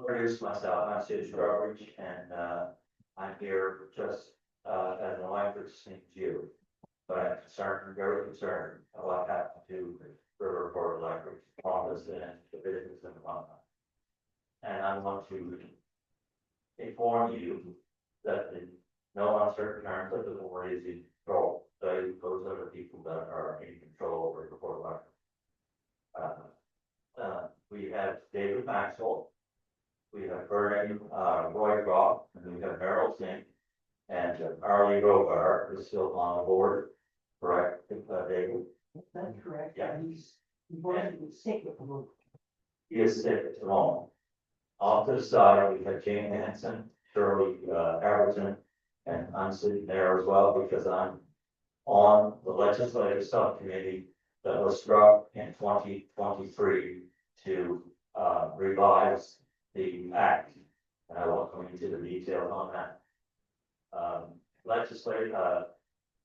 introduce myself. I'm Sid Strawbridge, and I'm here just as an elected St. Jude. But I'm concerned, very concerned about what happened to River Port Electric office and the business and whatnot. And I want to inform you that in no uncertain terms that the board is in control. Those are the people that are in control over River Port Electric. We have David Maxwell, we have Vernon Roycroft, and we have Merrill Singh, and Arlie Robar is still on the board, correct, David? That's correct. Yeah. He's sick at the moment. He is sick at the moment. Off to the side, we have Jane Hanson, Shirley Everton, and I'm sitting there as well because I'm on the legislative subcommittee that was struck in 2023 to revise the act. And I won't go into the details on that. Legislative,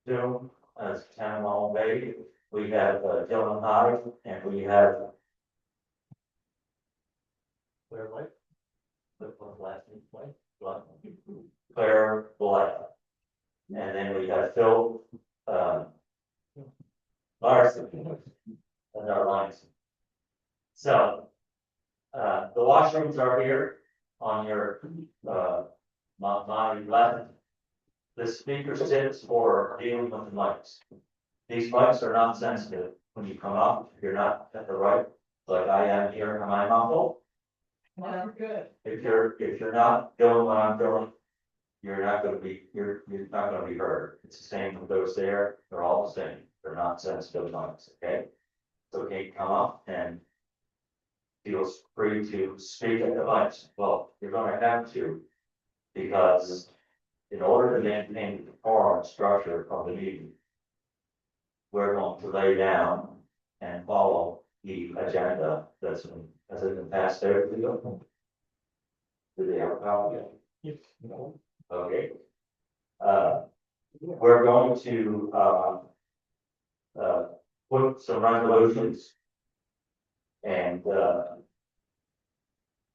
Zoom, as town hall bay, we have Dylan Hyde, and we have Claire White. What was last name? White? Claire White. And then we have Phil Larson and our lines. So the washrooms are here on your my left. The speaker sits for dealing with the mics. These mics are not sensitive when you come up. If you're not at the right, like I am here, am I muffled? Well, good. If you're not doing what I'm doing, you're not going to be heard. It's the same with those there. They're all the same. They're not sensitive mics. Okay. It's okay to come up and feel free to speak at the mics. Well, you're going to have to, because in order to maintain the forum structure of the meeting, we're going to lay down and follow the agenda that's been, has it been passed there? Do they have a power? Yes. Okay. We're going to put some resolutions, and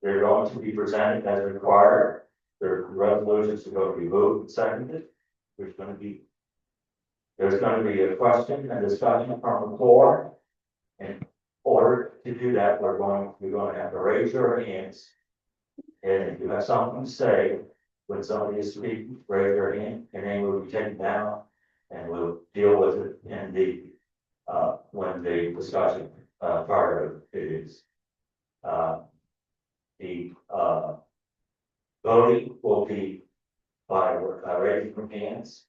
they're going to be presented as required. There are resolutions are going to be moved and seconded. There's going to be a question and discussion from the floor. In order to do that, we're going to have to raise your hands. And if you have something to say, when somebody is speaking, raise your hand, your name will be taken down, and we'll deal with it in the when the discussion part of it is. The voting will be by raising of hands.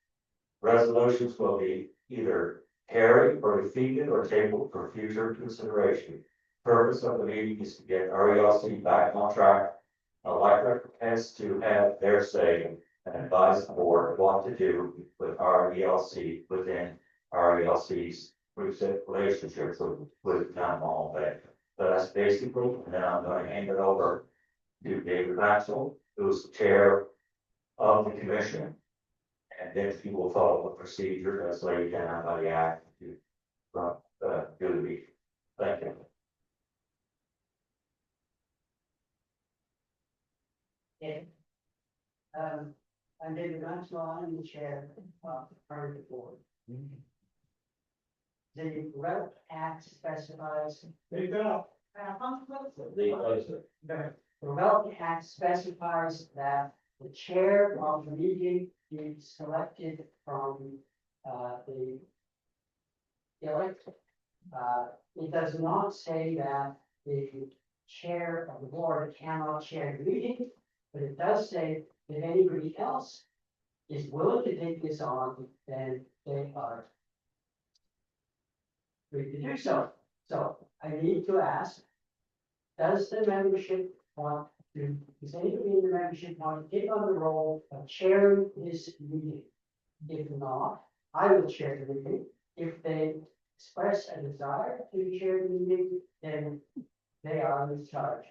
Resolutions will be either carried or defeated or tabled for future consideration. Purpose of the meeting is to get RELC back on track. Electric has to have their say and advise the board what to do with RELC within RELC's relationships with town hall bay. So that's basically, and then I'm going to hand it over to David Maxwell, who's the chair of the commission, and then he will follow the procedure as laid down by the act to do the meeting. Thank you. Yeah. I'm David Maxwell, I'm the chair of the current board. The RELC Act specifies. There you go. The RELC Act specifies that the chair of the meeting is selected from the elected. It does not say that the chair of the board cannot chair the meeting, but it does say that anybody else is willing to take this on, then they are free to do so. So I need to ask, does the membership want to, does anybody in the membership want to take on the role of chairing this meeting? If not, I will chair the meeting. If they express a desire to chair the meeting, then they are in charge.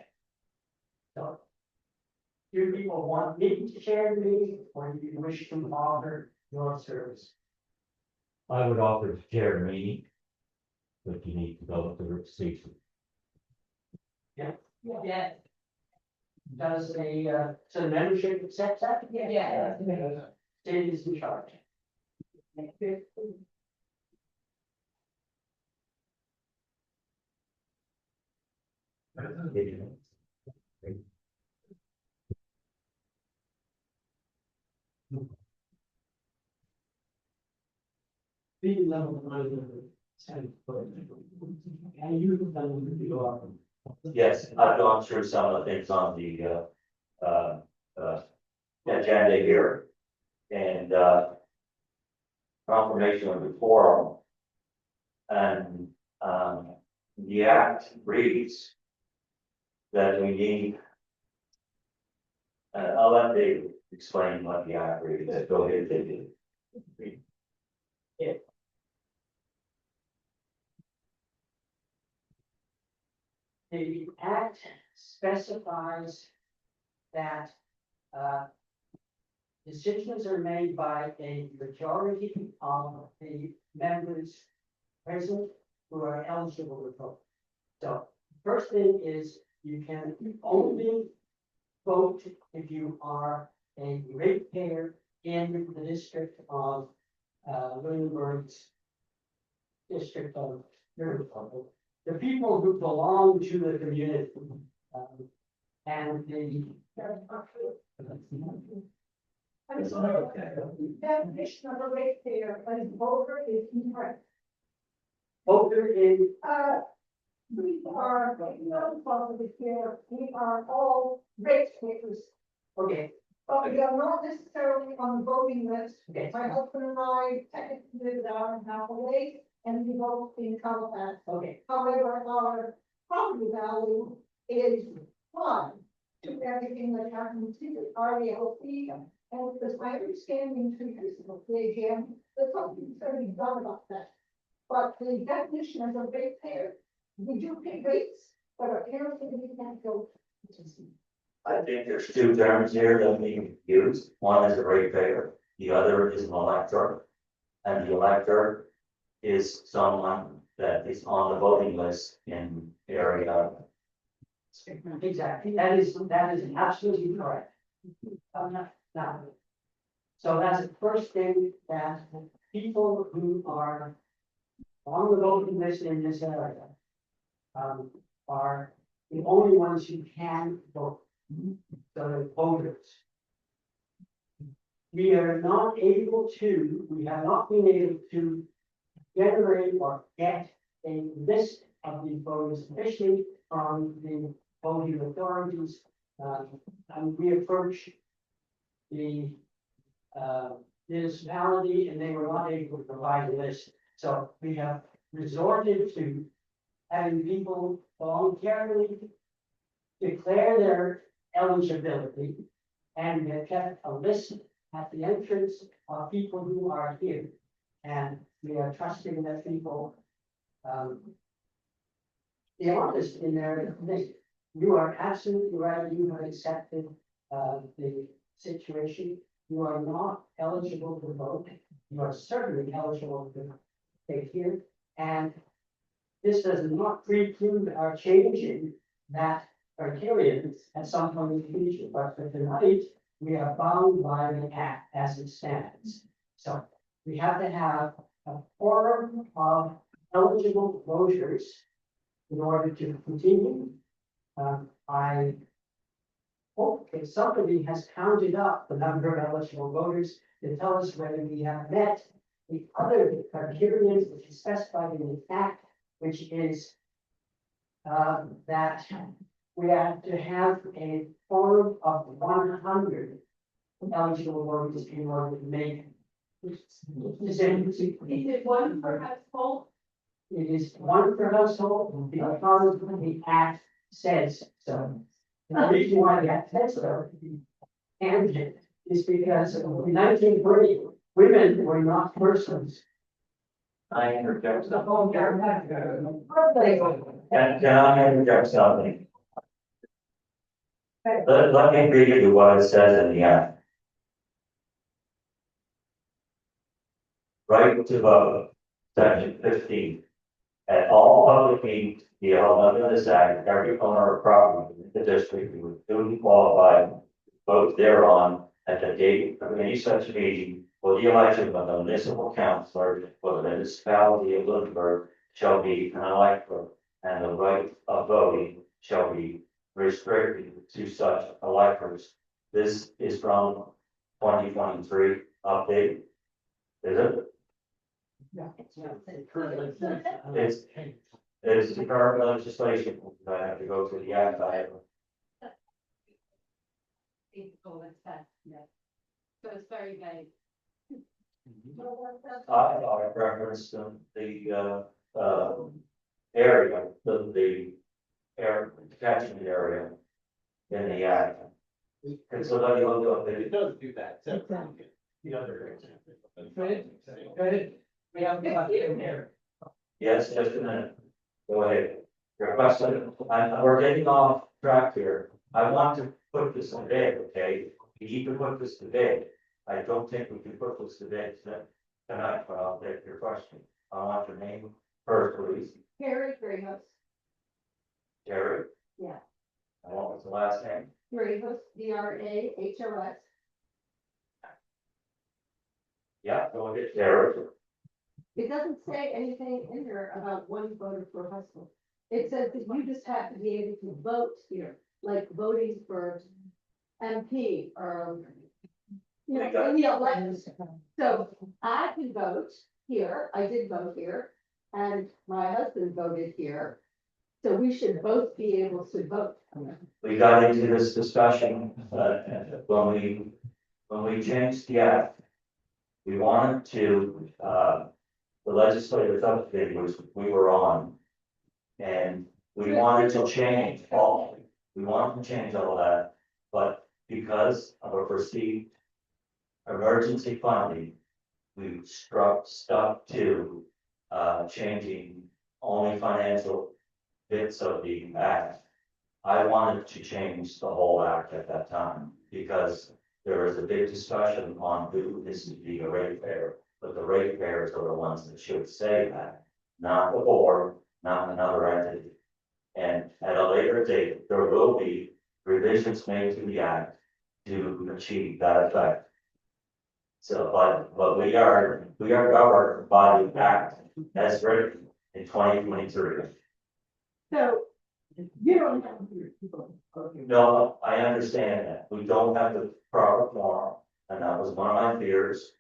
So, do people want me to chair the meeting, or do you wish to offer your service? I would offer to chair the meeting, but you need to go with the procedure. Yeah. Yeah. Does so the membership accept that? Yeah. State is in charge. Being level and you Yes, I've gone through some of the things on the, agenda here. And, confirmation of the quorum. And, the act reads that we need, I'll let Dave explain what the act reads. Go ahead, Dave. The act specifies that decisions are made by a majority of the members present who are eligible to vote. So first thing is you can only vote if you are a ratepayer in the district of Lunenburg's district of Lunenburg. The people who belong to the community and the I'm sorry, definition of a ratepayer, a voter is incorrect. voter in We are, not public here, we are all ratepayers, okay, but we are not necessarily on the voting list. okay, My husband and I technically live an hour and a half away, and we vote in Halifax. okay, However, our property value is fine to everything that happens to the RELC. And it was my understanding 2 years ago, the AGM, that something's going to be done about that. But the definition as a ratepayer, we do pay rates, but apparently we can't go. I think there's two terms here that we use. One is a ratepayer, the other is an elector. And the elector is someone that is on the voting list in area. exactly. That is absolutely correct. Now, so that's the first thing, that people who are on the voting list in this area are the only ones who can vote, the voters. We have not been able to generate or get a list of these voters, especially from the voting authorities. And we approached the municipality and they were not able to provide a list. So we have resorted to having people voluntarily declare their eligibility, and we have kept a list at the entrance of people who are here. And we are trusting that people be honest in their thing. You are absolutely right. You have accepted the situation. You are not eligible to vote. You are certainly eligible to take here. And this does not preclude our changing that criteria at some point in the future. But for tonight, we are bound by the act as it stands. So we have to have a quorum of eligible voters in order to continue. I hope that somebody has counted up the number of eligible voters to tell us whether we have met the other criteria which is specified in the act, which is that we have to have a quorum of 100 eligible voters in order to make decisions. Is it one per household? It is one per household because the act says so. And the reason why the act says so, and is because in 1940, women were not persons. I interject The something. whole Can I interject something? Let me read you what it says in the act. Right to vote, section 15. At all public meetings, be held under this act, every owner of property in the district who is duly qualified to vote thereon at the date of any such meeting for the election of the municipal councillor for the municipality of Lunenburg shall be an elector, and the right of voting shall be restricted to such electors. This is from 2023 update. Is it? It's the current legislation. I have to go through the act. I have. So it's very vague. I referenced area, the air catchment area in the act. Can somebody look up It the, does do that. The other. Good. We have got in there. yes, just a minute. Go ahead. Your question, we're getting off track here. I want to put this to bed, okay? We need to put this to bed. I don't think we can put this to bed tonight, but I'll take your question. I want your name first, please. Harry Graham, Jerry? Yeah. And what was the last name? Grahos, Grahos. Yeah, go ahead, Jerry. It doesn't say anything in there about one voter per household. It says that you just have to be able to vote here, like voting for MP or. You know, in the elections. So I can vote here, I did vote here, and my husband voted here. So we should both be able to vote. We got into this discussion, when we changed the act. We wanted to, the legislative subcommittee was, we were on. And we wanted to change all that, but because of a perceived emergency funding, we stuck to, changing only financial bits of the act. I wanted to change the whole act at that time, because there was a big discussion on who is to be a ratepayer, but the ratepayers are the ones that should say that, not the board, not another entity. And at a later date, there will be revisions made to the act to achieve that effect. So, but we are governed by the act as written in 2023. So you don't have. No, I understand that. We don't have the proper form, and that was one of my fears,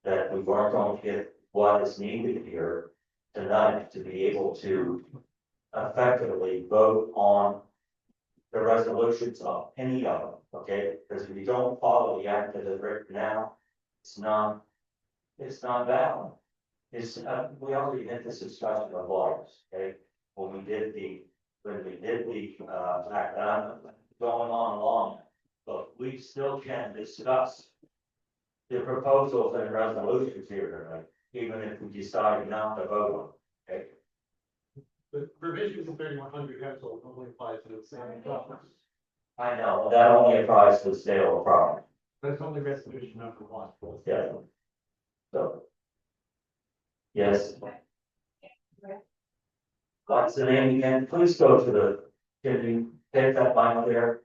that we weren't going to get what is needed here tonight to be able to effectively vote on the resolutions of any of them, okay? Because if you don't follow the act as it's written now, it's not valid. We already had this discussion of laws, okay? When we did the act, I'm going on long, but we still can discuss the proposals and resolutions here tonight, even if we decide not to vote on, okay? The provisions of 3100 household only applies to the same property. I know, that only applies to the sale of property, That's only resolution number 1. yeah. So. Yes. What's the name again? Please go to the, can you take that line there?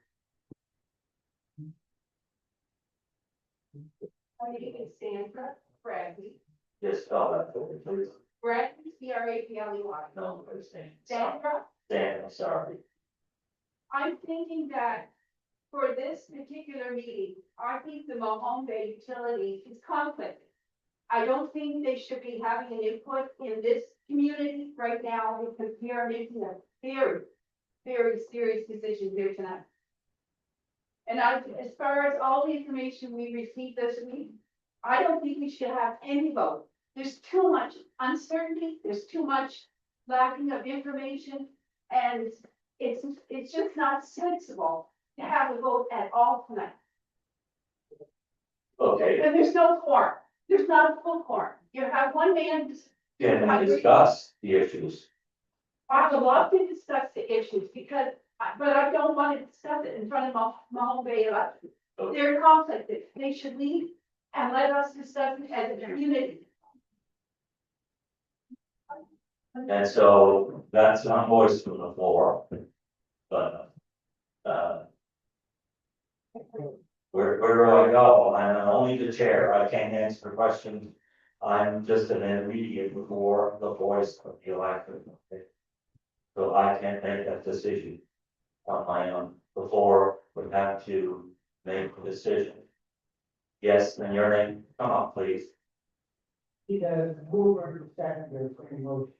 My name is Sandra Bradley. Just spell that for me, please. Bradley, Brapeley. No, understand. Sandra, Dan, I'm sorry. I'm thinking that for this particular meeting, I think the Mohone Bay utility is conflict. I don't think they should be having an input in this community right now, because we are making a very, very serious decision here tonight. And as far as all the information we received this week, I don't think we should have any vote. There's too much uncertainty, there's too much lacking of information, and it's just not sensible to have a vote at all tonight. Okay, And there's no quorum, there's not a full quorum. You have one man. can we discuss the issues? I would love to discuss the issues but I don't want to discuss it in front of Mahone Bay elections. They're conflicted. They should leave and let us discuss it as a community. And so that's my voice from the floor. But, where do I go? I'm only the chair. I can't answer questions. I'm just an intermediate before the voice of the elected. So I can't make that decision on my own. Before we have to make a decision. Yes, and your name, come on, please. The mover seconder for the motion.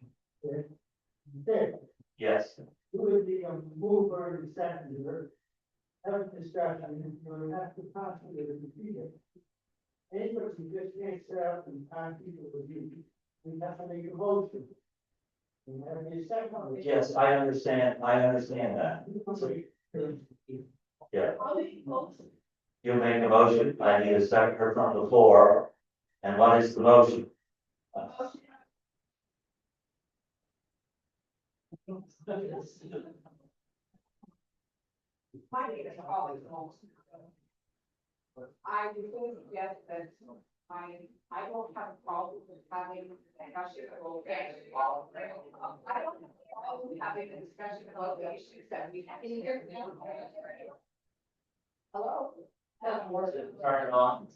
Then, Yes, who would be a mover and seconder? Have discussion, you have to possibly repeat it. Anybody who just makes it up and time people with you, we have to make a motion. We have a second. yes, I understand that. Yeah, I'll be close. you make a motion, I need a seconder from the floor. And what is the motion? My name is Holly Holmes. I would suggest that I don't have a problem with having a discussion about that. I don't have a problem with having a discussion about the issues that we have. Can you hear me? Hello? Turn it on,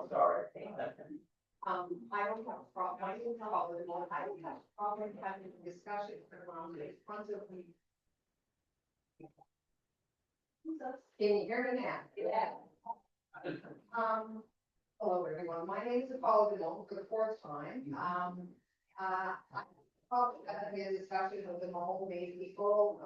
sorry. I don't have a problem, I don't have a problem, I don't have a problem having a discussion around the front of me. Can you hear me now? Yeah. Hello, everyone. My name is Paula DeMont for the fourth time. I probably had a discussion with the Mahone people.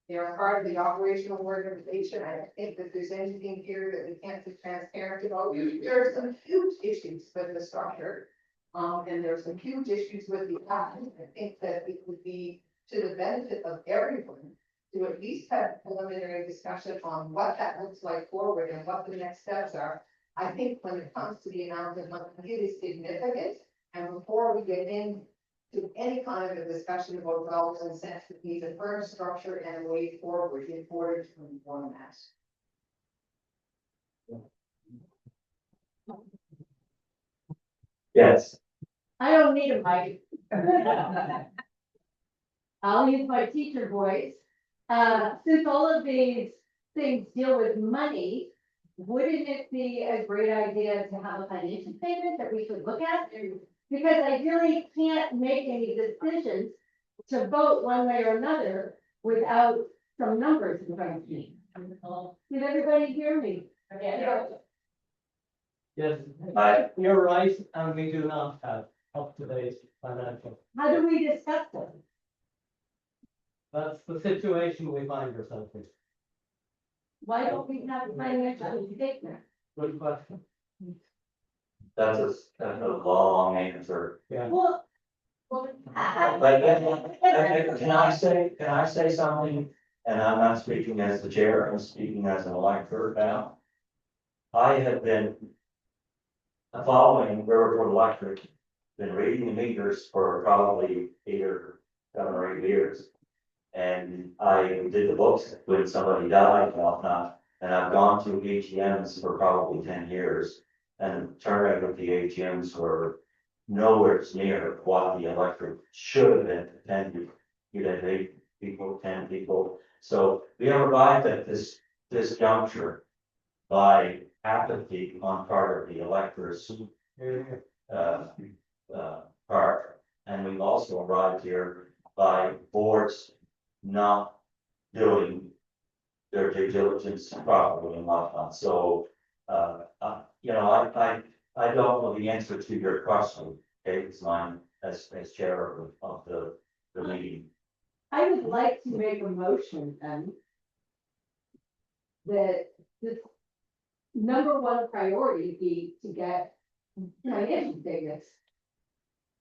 They're part of the operational organization. I don't think that there's anything here that we can't be transparent about. There are some huge issues with the structure. And there's some huge issues with the act. I think that it would be to the benefit of everyone to at least have a preliminary discussion on what that looks like forward and what the next steps are. I think when it comes to the amount of money, it is significant, and before we get into any kind of a discussion about dollars and cents, we need a firm structure and a way forward in order to inform that. Yes, I don't need a mic. I'll use my teacher voice. Since all of these things deal with money, wouldn't it be a great idea to have a financial statement that we could look at? Because I really can't make any decisions to vote one way or another without some numbers in front of me. Did everybody hear me? Yeah. Yes, I, you're right, and we do not have up-to-date financial. How do we discuss them? That's the situation we find ourselves in. Why don't we have a financial statement? Good question. that's a long answer. Yeah. Well, But can I say something? And I'm not speaking as the chair, I'm speaking as an elector now. I have been following Riverport Electric, been reading the meters for probably 7 or 8 years. And I did the books when somebody died and whatnot, and I've gone to AGMs for probably 10 years. And the turnout of the AGMs were nowhere near what the electric should have been, 10 people. You'd have 8 people, 10 people. So we arrived at this juncture by apathy on part of the electors, part. And we've also arrived here by boards not doing their due diligence properly and whatnot. So, you know, I don't know the answer to your question, okay, it's mine as chair of the meeting. I would like to make a motion then that this number one priority be to get financial statements.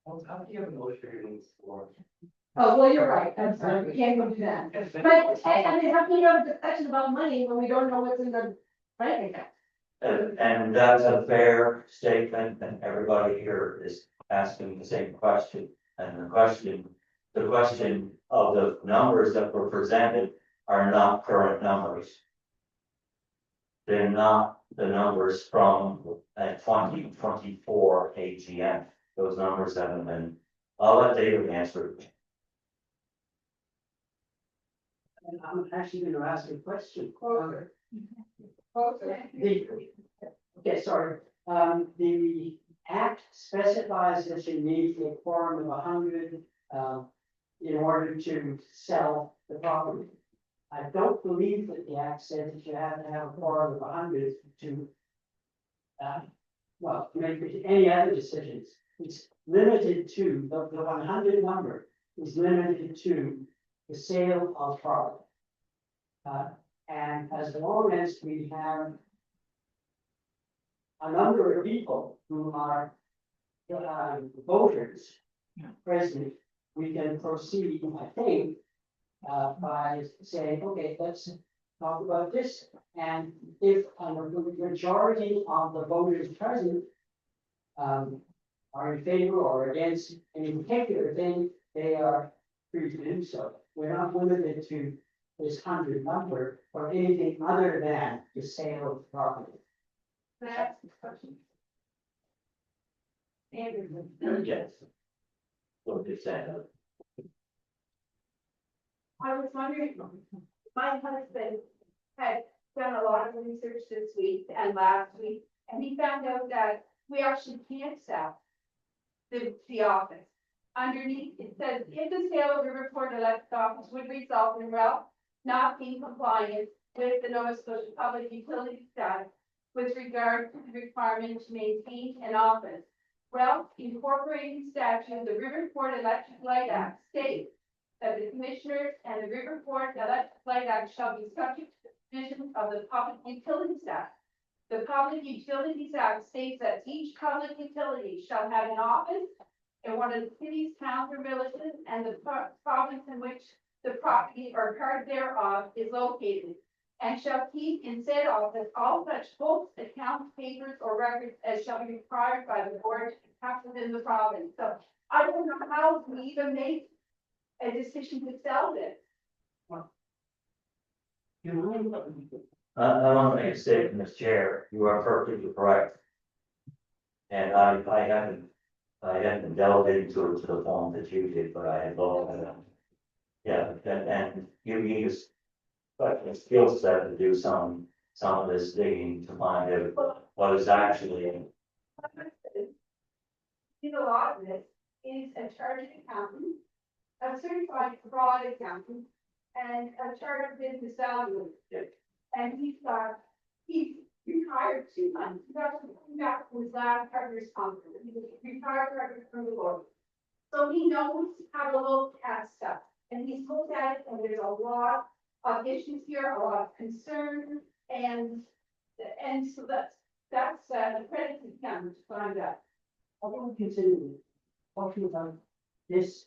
How do you have an illustrating for? Oh, well, you're right, I'm sorry, we can't go do that. But, I mean, how can you have a discussion about money when we don't know what's in the bank account? And that's a fair statement, and everybody here is asking the same question. And the question of the numbers that were presented are not current numbers. They're not the numbers from a 2024 AGM. Those numbers haven't been I'll let David answer. And I'm actually gonna ask a question. Okay. Okay, sorry, the act specifies that you need a quorum of 100, in order to sell the property. I don't believe that the act said that you have to have a quorum of 100 to, well, make any other decisions. It's limited to, the 100 number is limited to the sale of property. And as long as we have a number of people who are voters present, we can proceed, I think, by saying, okay, let's talk about this. And if a majority of the voters present are in favor or against any particular thing, they are free to do so. We're not limited to this 100 number or anything other than the sale of property. That's the question. Andrew. Yes. What did you say? I was wondering, my husband had done a lot of research this week and last week, and he found out that we actually can't sell the office. Underneath, it says, if the sale of the report elected office would result in RELC not being compliant with the Nova Scotia Public Utility Act with regard to the requirement to maintain an office. RELC incorporating statute, the Riverport Electric Light Act states that the commissioners and the Riverport Electric Light Act shall be subject to the provisions of the Public Utilities Act. The Public Utilities Act states that each public utility shall have an office in one of the cities, towns, or villages, and the province in which the property or part thereof is located, and shall keep in said office all such books, accounts, papers, or records as shall be required by the board kept within the province. So I don't know how we even make a decision to sell this. I want to make a statement, Mr. Chair, you are perfectly correct. And I haven't delved into it to the point that you did, but I had looked at it. Yeah, and you need a skill set to do some of this digging to find out what is actually. A lot of this is a chartered accountant, a certified fraud accountant, and a chartered business value. And he's retired 2 months. He got to come back from his last partner's conference. He was retired partner from the board. So he knows how to look at stuff. And he's looked at it, and there's a lot of issues here, a lot of concern, and so that's the credit to him to find out. I want to continue talking about this.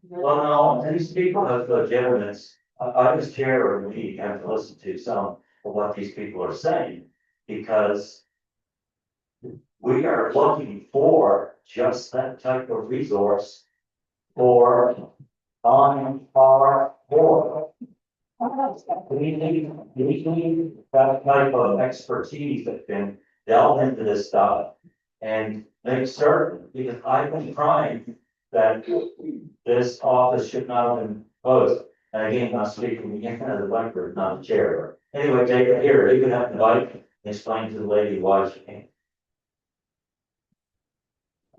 Well, no, these people have legitimates. I was chair of the meeting, I have to listen to some of what these people are saying, because we are looking for just that type of resource for on our board. We need that type of expertise that can delve into this stuff and make certain, because I've been trying that this office should not have been closed. And again, I'm speaking again as a record, not a chair. Anyway, take it here, you can have the mic and explain to the lady why she can't.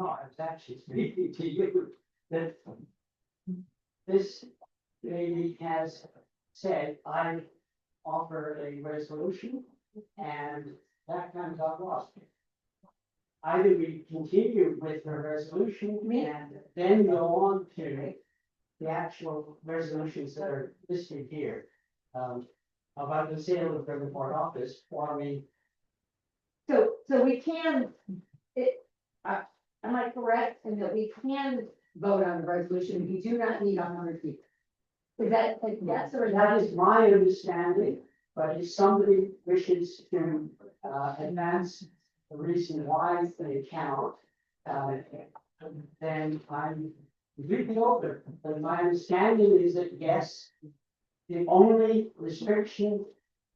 No, I was actually speaking to you, that this lady has said, I offer a resolution, and that kind of got lost. Either we continue with the resolution and then go on to the actual resolutions that are listed here. About the sale of the report office, or we. So we can, am I correct in that we can vote on the resolution, we do not need 100 people? Is that like yes or That no? is my understanding, but if somebody wishes to advance the reason why they cannot, then I'm completely open. But my understanding is that yes, the only restriction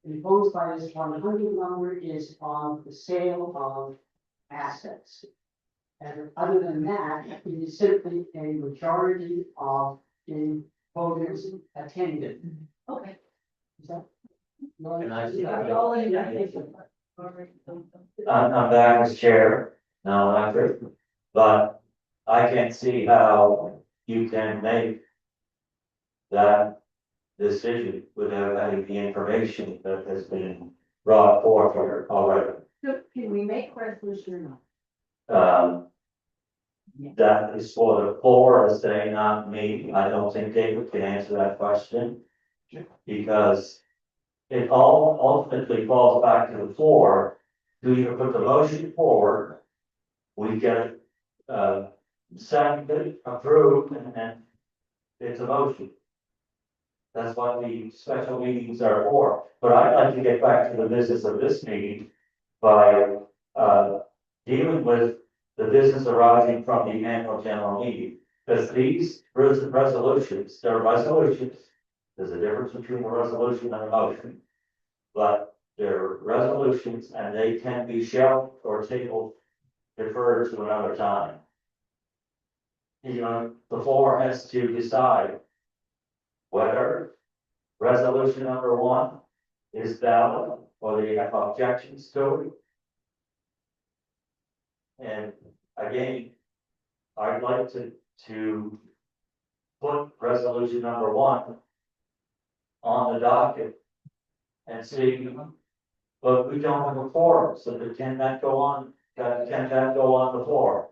imposed by this 100 number is on the sale of assets. And other than that, it is simply a majority of the voters attended. Okay. Is that? Can I see Are that? we all in agreement? I'm back as chair, now elected, but I can't see how you can make that decision without having the information that has been brought forth here already. So can we make a resolution or not? That is for the floor, as they, not me. I don't think David can answer that question. Because it all ultimately falls back to the floor, to either put the motion forward. We get it, seconded, approved, and then it's a motion. That's what the special meetings are for, but I'd like to get back to the business of this meeting by, dealing with the business arising from the annual general meeting. Because these resolutions, they're resolutions, there's a difference between a resolution and a motion. But they're resolutions and they can be shelved or tabled, deferred to another time. You know, the floor has to decide whether resolution number 1 is valid or they have objections to it. And again, I'd like to put resolution number 1 on the docket and see, but we don't have a forum, so can that go on, can that go on the floor?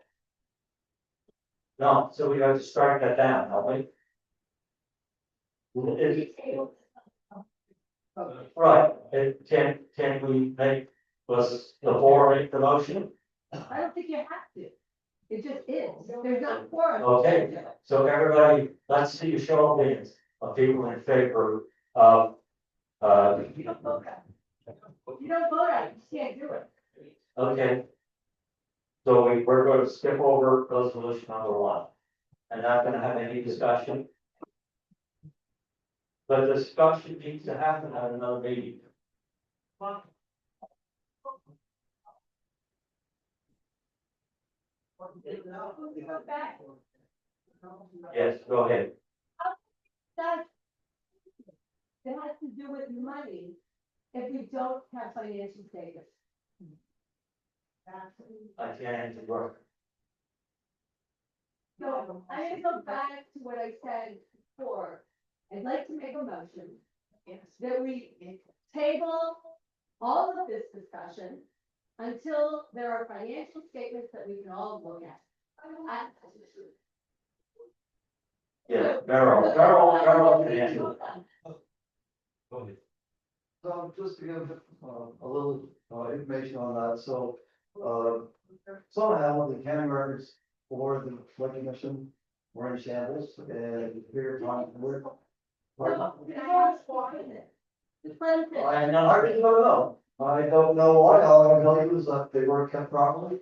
No, so we have to strike that down, don't we? Right, can we make, was the floor make the motion? I don't think you have to. It just is. There's not forum. Okay. So everybody, let's see a show of hands of people in favor of, You don't vote on it. You don't vote on it, you can't do it. okay. So we're going to skip over resolution number 1. And not gonna have any discussion. But discussion needs to happen at another meeting. Go back. Yes, go ahead. That has to do with money if we don't have financial status. I can't work. So I'm gonna go back to what I said before. I'd like to make a motion that we table all of this discussion until there are financial statements that we can all look at. Yeah, Merrill, can answer. Go ahead. So just to give a little information on that, so somehow the county records for the flood commission were in shambles and period of time. I really don't know. I don't know why. All I can tell you is that they weren't kept properly.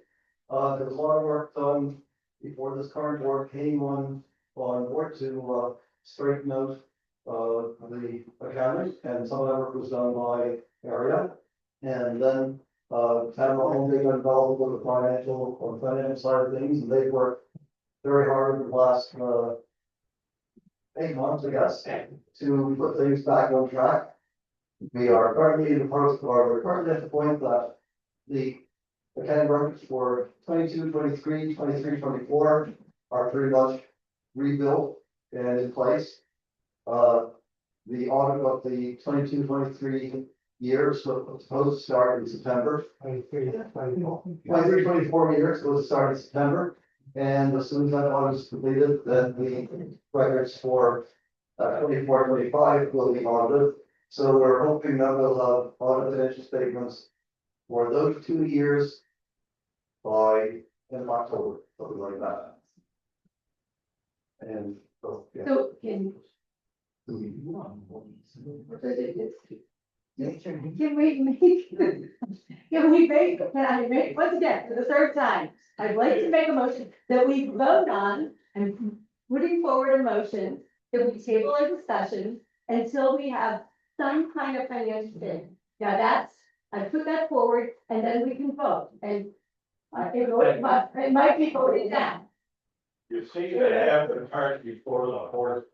There was a lot of work done before this current board came on board to straighten out the accounting, and some of that work was done by area. And then town hall, they got involved with the financial side of things, and they've worked very hard in the last 8 months, I guess, to put things back on track. We are currently in the process, or we're currently at the point that the accounting records for 22, 23, 23, 24 are pretty much rebuilt and in place. The audit of the 22, 23 years was supposed to start in September. 23, 24 years was start in September. And as soon as that audit is completed, then the records for 24, 25 will be audited. So we're hoping that we'll have audit financial statements for those 2 years by end of October, something like that. And so, yeah. So can I make, once again, for the third time, I'd like to make a motion that we vote on and putting forward a motion that we table our discussion until we have some kind of financial statement. Now I put that forward and then we can vote. And It might be voted down. You see that happen hard before the horse,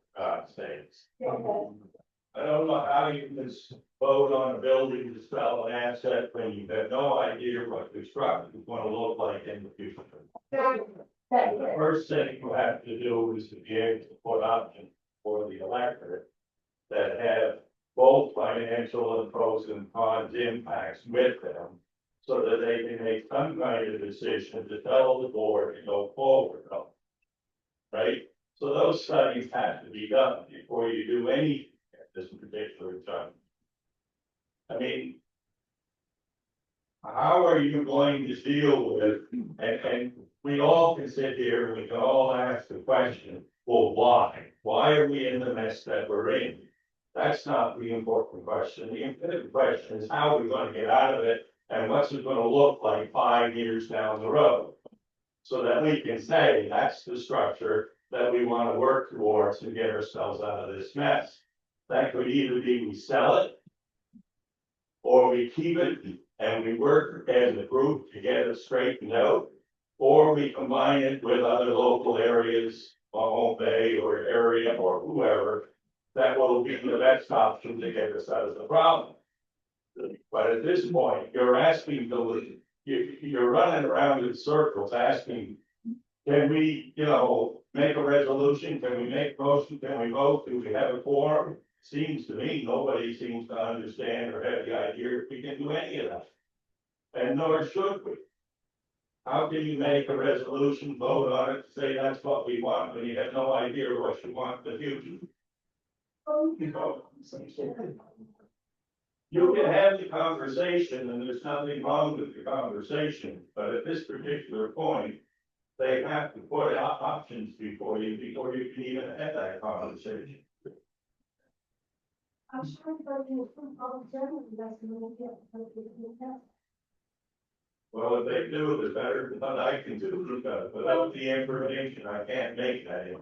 states. I don't know how you can vote on a building to sell an asset when you have no idea what construction is gonna look like in the future. The first thing you have to do is to be able to put options for the electorate that have both financial and pros and cons impacts with them, so that they can make some kind of decision to tell the board to go forward. Right? So those studies have to be done before you do anything at this particular time. I mean, how are you going to deal with, and we all can sit here and we can all ask the question, well, why? Why are we in the mess that we're in? That's not the important question. The important question is how we're going to get out of it and what's it going to look like 5 years down the road. So that we can say that's the structure that we want to work towards to get ourselves out of this mess. That could either be we sell it, or we keep it and we work as a group to get it straightened out, or we combine it with other local areas, Home Bay or area or whoever, that will be the best option to get us out of the problem. But at this point, you're asking you're running around in circles asking, can we, make a resolution? Can we make a motion? Can we vote? Do we have a quorum? Seems to me, nobody seems to understand or have the idea if we can do any of that. And nor should we. How can you make a resolution, vote on it, say that's what we want, when you have no idea what you want in the future? You can have the conversation and there's nothing wrong with the conversation, but at this particular point, they have to put out options before you can even have that conversation. I'm sure that you approve all the general investment. Well, if they do, it's better than what I can do, because without the information, I can't make that.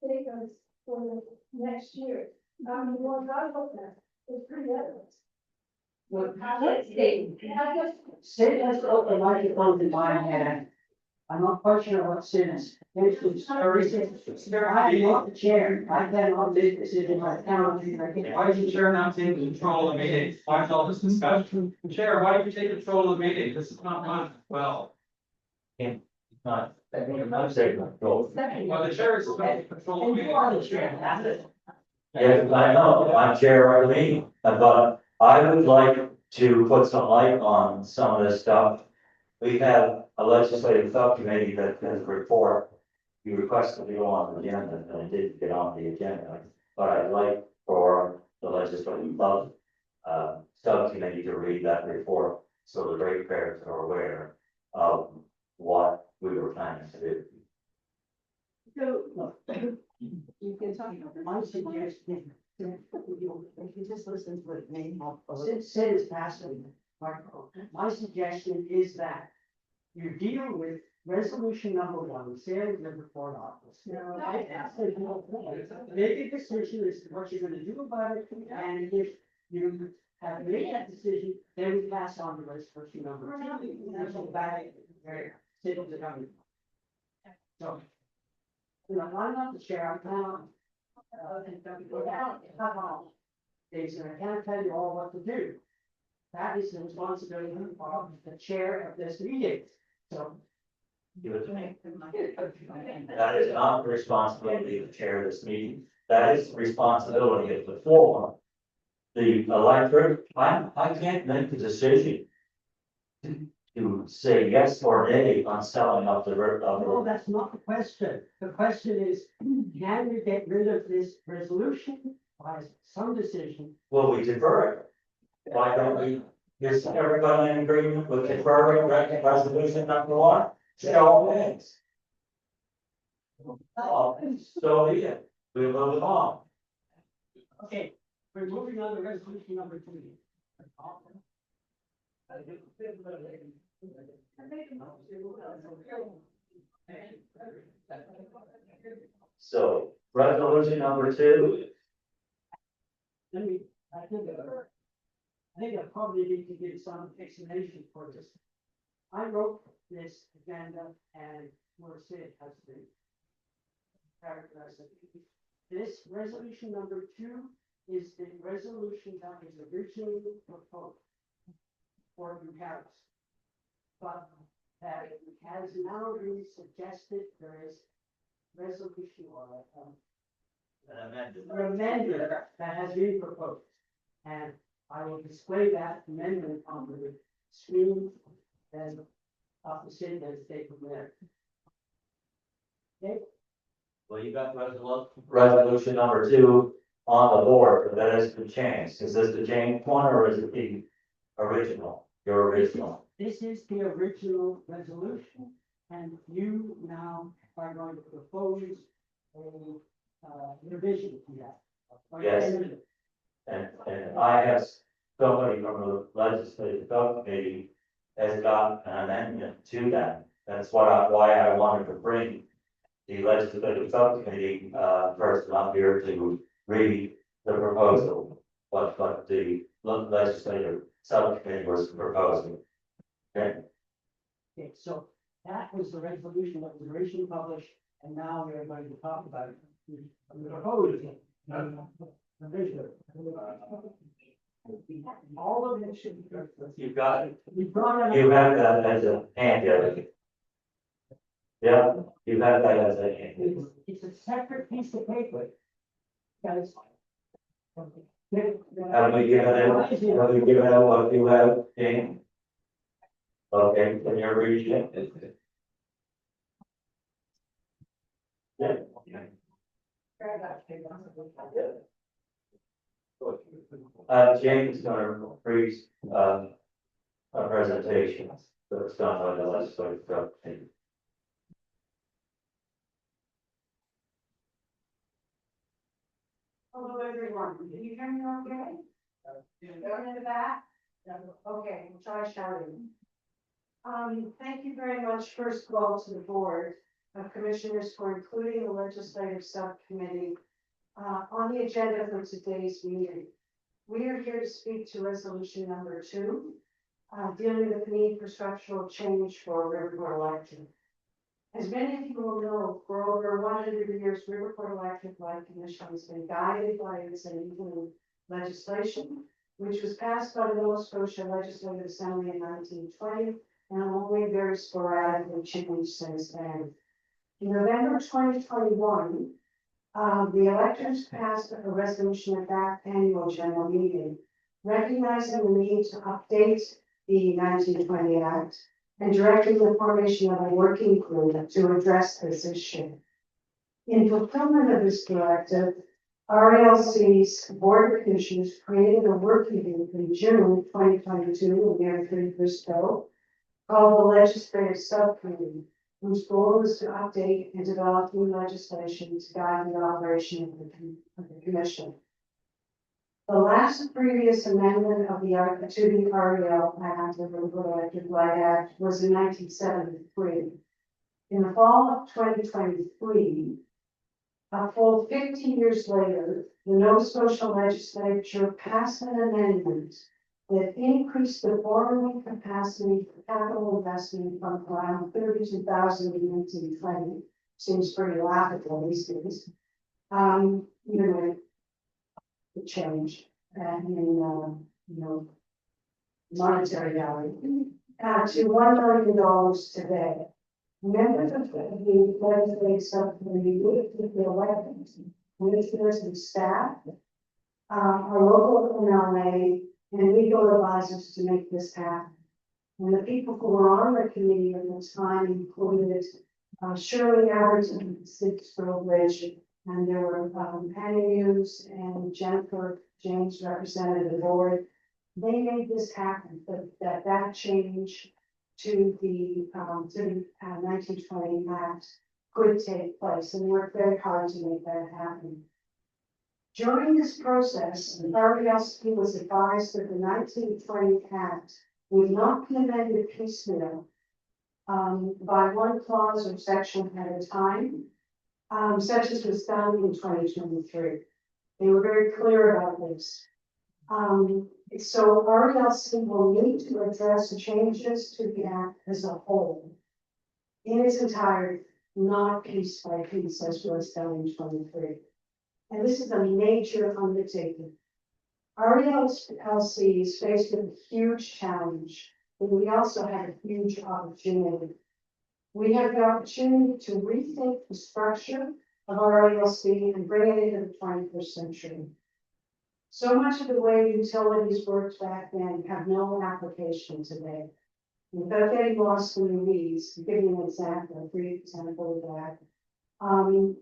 Figures for the next year. The ones I looked at, it's pretty evident. What state? Sid has open microphone in my hand. I'm not quite sure what Sid is. I am not the chair. I cannot make decisions. I cannot do anything. Why did you chair not take control of the meeting? Why all this discussion? Chair, why did you take control of the meeting? This is not done well. Not, I think I'm not saying control. Well, the chair is supposed to control the And meeting. you are the chair, that's it. Yes, I know, I'm chair of the meeting, but I would like to put some light on some of this stuff. We have a legislative subcommittee that has a report. You requested to go on the agenda, and it did get on the agenda, but I'd like for the legislative subcommittee to read that report, so the ratepayers are aware of what we were planning to do. So, you can talk about my suggestion. If you just listen to it, may help. Sid is passing. My suggestion is that you deal with resolution number 1, sale of the report office. Make a decision as to what you're gonna do about it, and if you have made that decision, then we pass on to resolution number 2. That's all back where Sid is coming. So. I'm not the chair, I cannot. Days, and I can't tell you all what to do. That is the responsibility of the chair of this meeting, so. Give it to me. That is not the responsibility of the chair of this meeting. That is the responsibility of the forum. The electorate, I can't make the decision to say yes or nay on selling up the. No, that's not the question. The question is, can we get rid of this resolution by some decision? Will we defer it? Why don't we, is everybody in agreement with deferring resolution number 1? Show of hands. So be it. We'll move on. Okay, we're moving on to resolution number 2. So, resolution number 2. Let me, I think, I think I probably need to give some explanation for this. I wrote this agenda and we'll see it has been characterized. This resolution number 2 is the resolution that was originally proposed for comparison. But that has now been suggested there is resolution or an amendment that has been proposed. And I will display that amendment on the screen and opposite and take from there. Okay, Well, you got resolution number 2 on the board, but that has been changed. Is this the changed one or is it the original? Your original? this is the original resolution, and you now are going to propose a revision to that. Yes. And I have somebody from the legislative subcommittee has got an amendment to that. That's why I wanted to bring the legislative subcommittee, person up here to read the proposal, what the legislative subcommittee was proposing. Okay, Okay, so that was the resolution that was originally published, and now we are going to talk about it. I'm going to hold it. Revision. All of it should be. you've got it. We brought it You up. have that as a hand, yeah, you have that as a hand. It's a separate piece of paper. Guys. Have we given out what you have, Jane? Okay, can you read it? Yeah. James is gonna read, a presentation that's done by the legislative subcommittee. Hello, everyone. Can you hear me okay? Going in the back? Okay, we'll try shouting. Thank you very much, first of all, to the board of commissioners for including the legislative subcommittee on the agenda for today's meeting. We are here to speak to resolution number 2, dealing with the need for structural change for Riverport Electric. As many of you will know, for over 100 years, Riverport Electric Light Commission has been guided by its enabling legislation, which was passed by the Nova Scotia Legislative Assembly in 1920, and only very sporadically changed since then. In November 2021, the electors passed a resolution at that annual general meeting, recognizing the need to update the 1920 Act and directing the formation of a working group to address this issue. In fulfillment of this directive, RELC's Board of Commissioners created a working group in June 2022, a mere 3 years ago, called the Legislative Subcommittee, whose goal is to update and develop new legislation to guide the operation of the Commission. The last previous amendment of the REL Act, the Riverport Electric Light Act, was in 1973. In the fall of 2023, a full 15 years later, the Nova Scotia Legislature passed an amendment that increased the borrowing capacity for capital investment from around 32,000 in 1920. Seems pretty laughable these days. Even with the change in monetary value to $1 million today. Members of the legislative subcommittee would be elected, commissioners and staff, our local MLA, and legal advisors to make this happen. And the people who were on the committee at the time included Shirley Alberton, Sid Strobridge, and there were Penny Hughes and Jennifer James represented the board. They made this happen, that change to the 1920 Act could take place, and worked very hard to make that happen. During this process, the RELC was advised that the 1920 Act would not be amended piecemeal by one clause or section at a time, such as was done in 2023. They were very clear about this. So RELC will need to address changes to the act as a whole. In its entirety, not piece by piece as was done in 23. And this is a major undertaking. RELC is faced with a huge challenge, but we also have a huge opportunity. We have the opportunity to rethink the structure of RELC and bring it into the 21st century. So much of the way utilities worked back then have no application today. Without getting lost in the weeds, to give you an example, a brief example of that. The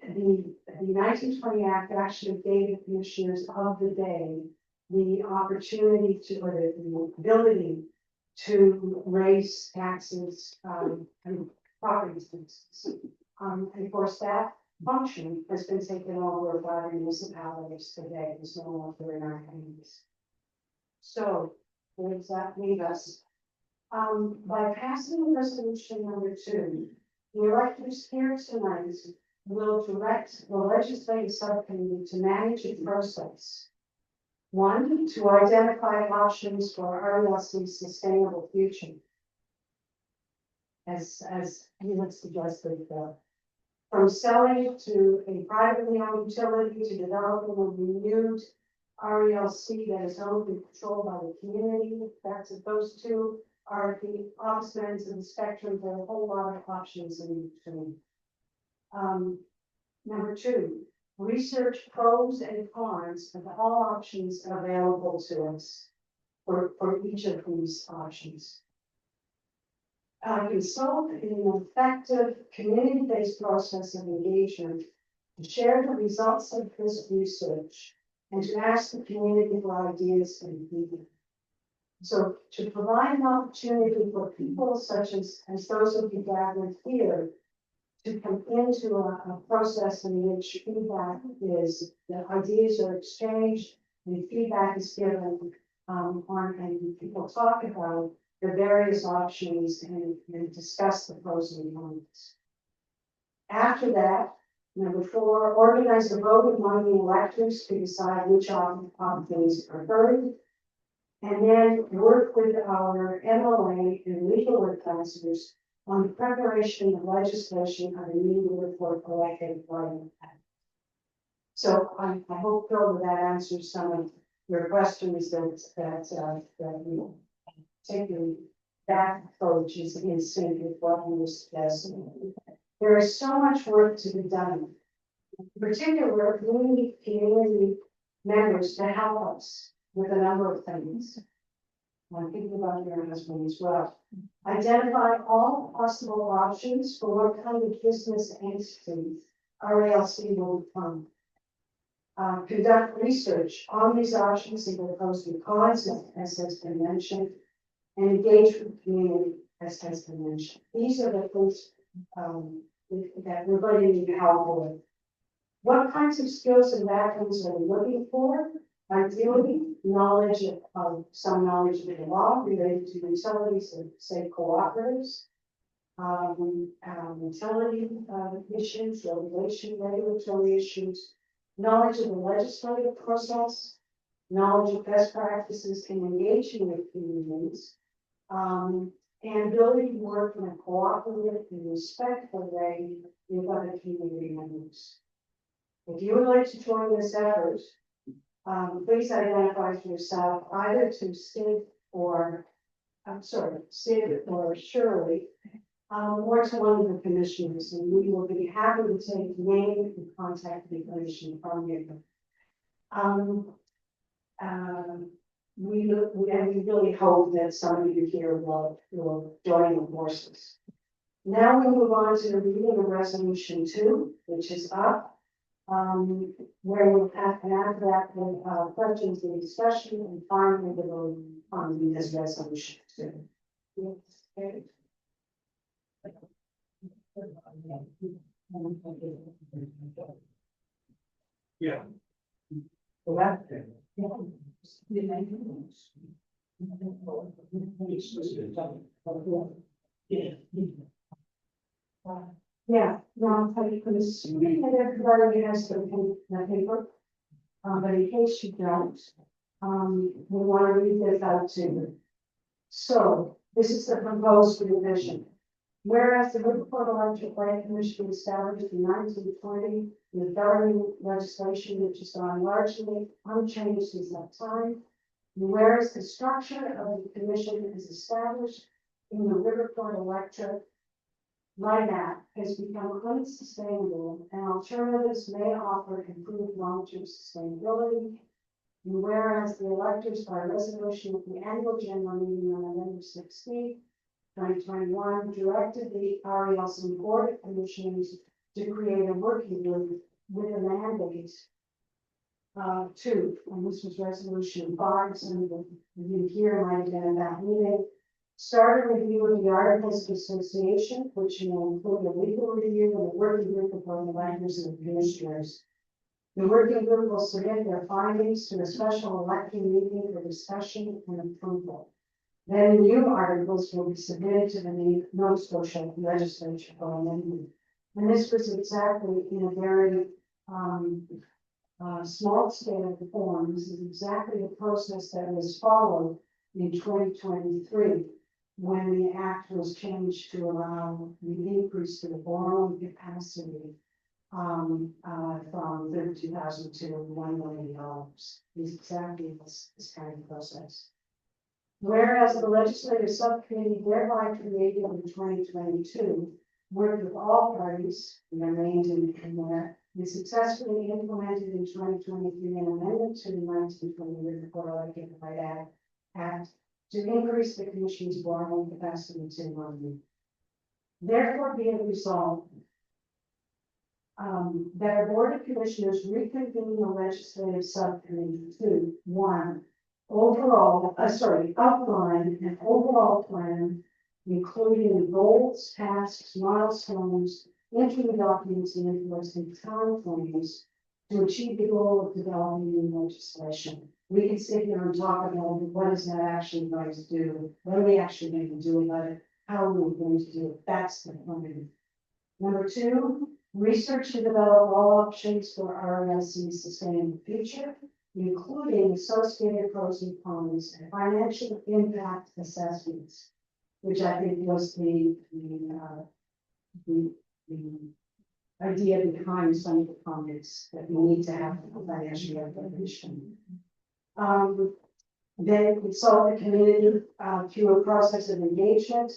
1920 Act actually gave the commissioners of the day the opportunity to, or the ability to raise taxes, and property taxes. And of course, that function has been taken over by municipalities today. There's no longer in our hands. So, where does that leave us? By passing resolution number 2, the electors here tonight will direct the legislative subcommittee to manage a process. 1, to identify options for RELC's sustainable future. As you had suggested, from selling it to a privately owned utility to developing a renewed RELC that is owned and controlled by the community. That's those two are the opposite ends of the spectrum. There are a whole lot of options in between. Number 2, research pros and cons of all options available to us for each of these options. Consult in an effective community-based process of engagement to share the results of this research and to ask the community for ideas and feedback. So to provide an opportunity for people such as those of you gathered here to come into a process in which feedback is, the ideas are exchanged and feedback is given and people talk about the various options and discuss the pros and cons. After that, number 4, organize a vote among the electors to decide which options are preferred. And then work with our MLA and legal advisors on the preparation of legislation of a new report collective bargaining act. So I hope, Bill, that answers some of your questions that we taking that approach is in sync with what we were suggesting. There is so much work to be done. In particular, we need community members to help us with a number of things. I'm thinking about your husband as well. Identify all possible options for what kind of business entity RELC will become. Conduct research on these options and the pros and cons, as has been mentioned, and engage with the community, as has been mentioned. These are the things that we're going to need help with. What kinds of skills and backgrounds are we looking for? Ideally, some knowledge of the law related to utilities and say cooperatives, utility issues, regulatory issues, knowledge of the legislative process, knowledge of best practices in engaging with communities, and ability to work in a cooperative and respectful way with other community members. If you would like to join this effort, please identify for yourself either to Sid or Shirley, or to one of the commissioners, and we will be happy to take name and contact information from you. We really hope that some of you here will join the forces. Now we move on to the reading of resolution 2, which is up. Where we'll have and after that questions and discussion, and finally the vote on this resolution 2. Yes. Yeah. Yeah, no, I'm assuming that everybody has the paper, but in case you don't, We want to read this out to you. So, this is the proposed revision. Whereas the Riverport Electric Light Commission was established in 1920 with governing legislation which has gone largely unchanged since that time. And whereas the structure of the commission is established in the Riverport Electric Light Act has become unsustainable and alternatives may offer improved long-term sustainability. And whereas the electors by resolution of the annual general meeting on November 16th, 2021, directed the RELC Board of Commissioners to create a working group with a mandate and this was resolution 5, some of you here might have been at that meeting. Start a review of the Articles of Association, which will include a legal review and a working group of both the electors and the commissioners. The working group will submit their findings to a special election meeting for discussion and approval. Then new articles will be submitted to the Nova Scotia legislature for amendment. And this was exactly in a very small scale form. This is exactly the process that was followed in 2023 when the act was changed to allow the increase to the borrowing capacity from $32,000 to $1 million. Is exactly this kind of process. Whereas the legislative subcommittee thereby created in 2022 worked with all parties and remained in there, and successfully implemented in 2023 an amendment to the 1920 Riverport Electric Light Act to increase the commission's borrowing capacity to $1 million. Therefore, be it resolved that a board of commissioners reconvene the legislative subcommittee to one, outline an overall plan, including goals, tasks, milestones, entry documents, and enforcement timeframes to achieve the goal of developing new legislation. We can sit here and talk about what is that actually going to do? What are we actually going to do about it? How are we going to do it? That's the plan. Number 2, research to develop all options for RELC's sustainable future, including associated pros and cons and financial impact assessments, which I think was the idea behind some of the comments that we need to have a financial information. Then consult the community through a process of engagement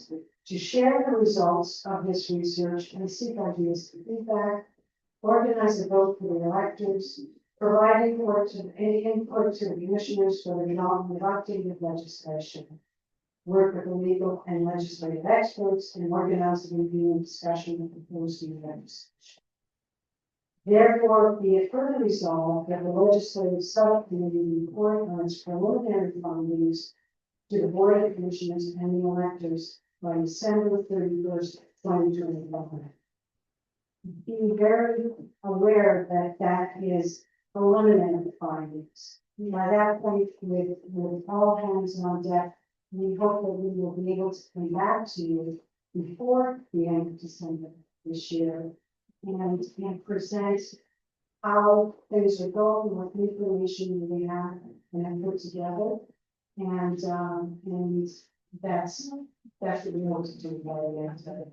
to share the results of this research and seek ideas and feedback, organize a vote for the electors, provide input to the commissioners for the development of updated legislation, work with the legal and legislative experts, and organize a review and discussion of proposed new legislation. Therefore, be it further resolved that the legislative subcommittee report on its preliminary findings to the Board of Commissioners and the electors by December 31st, 2021. Be very aware that that is preliminary findings. By that point, with all hands on deck, we hope that we will be able to come back to you before the end of December this year and present how things are going, what information we have and have put together. And that's what we want to do by the end of it.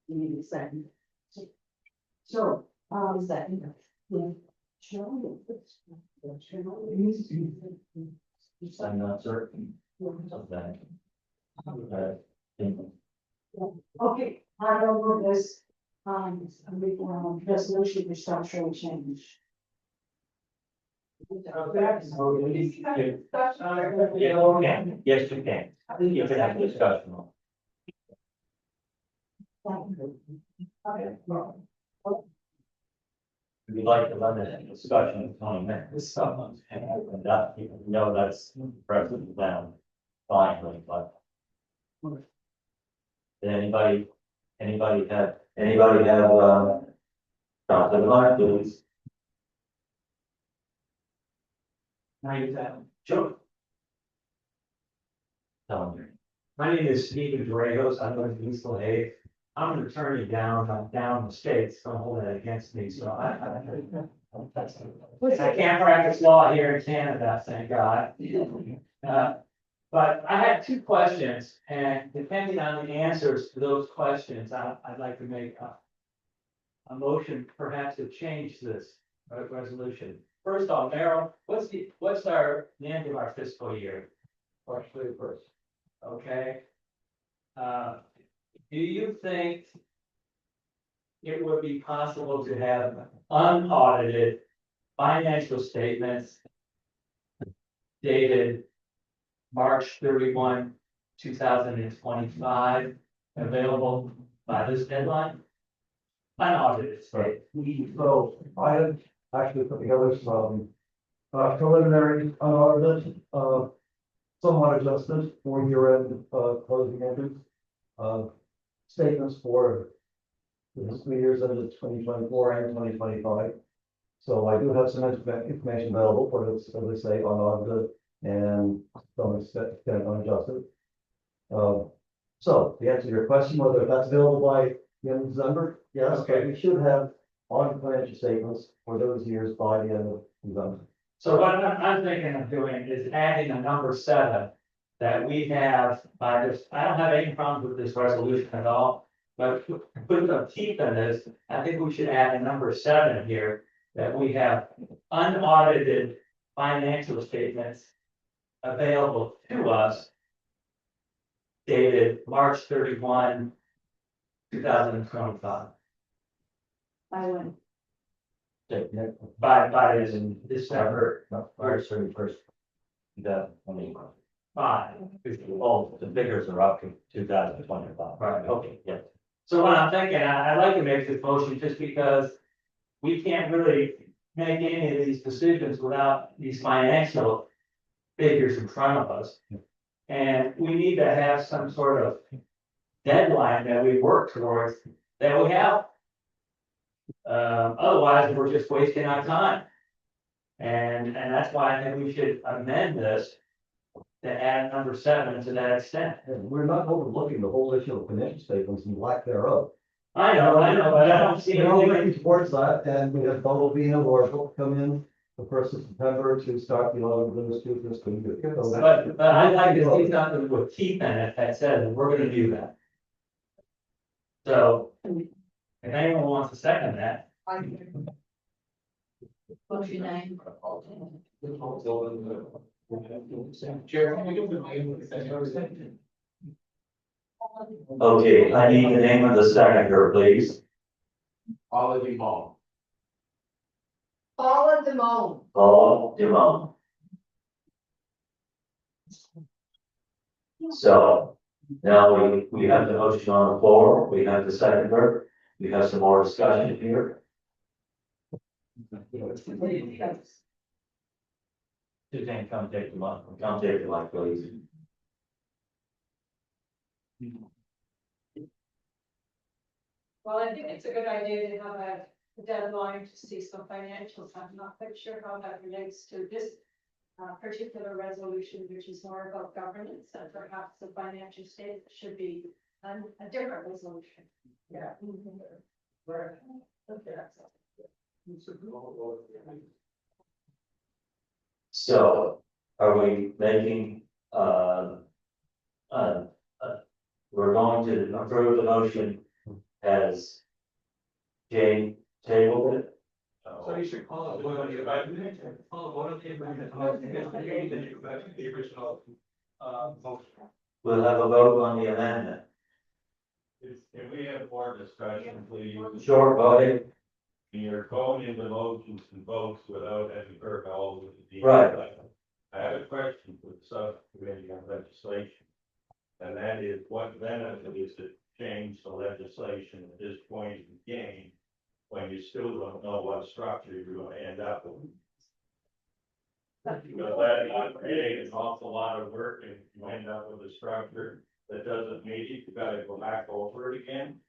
You need a second. So, second. Yeah. Sure. I'm not certain of that. Okay, I over this, resolution for structural change. Yeah, you can. Yes, you can. You can have a discussion. We'd like to limit the discussion to 20 minutes. And that, you know, that's present down finally, but. Did anybody have, Dr. Clark, please? Sure. Tell me. My name is Stephen Dragos. I live in East Lake. I'm an attorney down the state, so don't hold that against me. So I can't practice law here in Canada, thank God. But I have two questions, and depending on the answers to those questions, I'd like to make a motion perhaps to change this resolution. First off, Merrill, what's the end of our fiscal year? March 31st. Okay. Do you think it would be possible to have unaudited financial statements dated March 31, 2025, available by this deadline? Unaudited state. So I had actually put together some preliminary unaudited, somewhat adjusted for year-end closing entries. Statements for the fiscal years ended 2024 and 2025. So I do have some information available for this, as I say, unaudited and some extent unadjusted. So the answer to your question, whether that's available by the end of December, yes, Okay. but we should have on financial statements for those years by the end of December. So what I'm thinking of doing is adding a number 7 that we have by this, I don't have any problems with this resolution at all. But to put some teeth in this, I think we should add a number 7 here, that we have unaudited financial statements available to us dated March 31, 2025. I went, By this in December March 31st. five. Oh, the figures are up to 2025. Right, okay. Yeah. So what I'm thinking, I'd like to make this motion just because we can't really make any of these decisions without these financial figures in front of us. And we need to have some sort of deadline that we work towards, that we have. Otherwise, we're just wasting our time. And that's why I think we should amend this to add number 7 to that extent. And we're not overlooking the whole issue of financial statements and lack thereof. I know, but I don't see We're all anything. working towards that, and we have Bumblebee or book come in the 1st of September to start the audit of those two fiscal years. So that- But I'd like to see something with teeth in it that says we're gonna do that. So, if anyone wants to second that, motion 9. Chair, can we give them a Okay, I need the name of the seconder, please. Olive Ball. Paula Demone. Paul Dumont. So now we have the motion on the floor, we have the seconder, we have some more discussion here. Suzanne, come take the mic, please. Well, I think it's a good idea to have a deadline to see some financials. I'm not quite sure how that relates to this particular resolution, which is more about governance, and perhaps the financial state should be a different resolution. Yeah. So are we making, we're going to approve the motion as Jane tabled it? So you should call it, what the amendment, call it one of the amendment, then you go back to the original, motion. We'll have a vote on the amendment. Can we have more discussion, please? Short voting, You're going into motions and votes without having heard all of the details. Right. I have a question for the subcommittee on legislation. And that is, what benefit is it to change the legislation at this point in the game when you still don't know what structure you're going to end up with? Because that creates an awful lot of work, and you end up with a structure that doesn't meet it, you gotta go back over it again.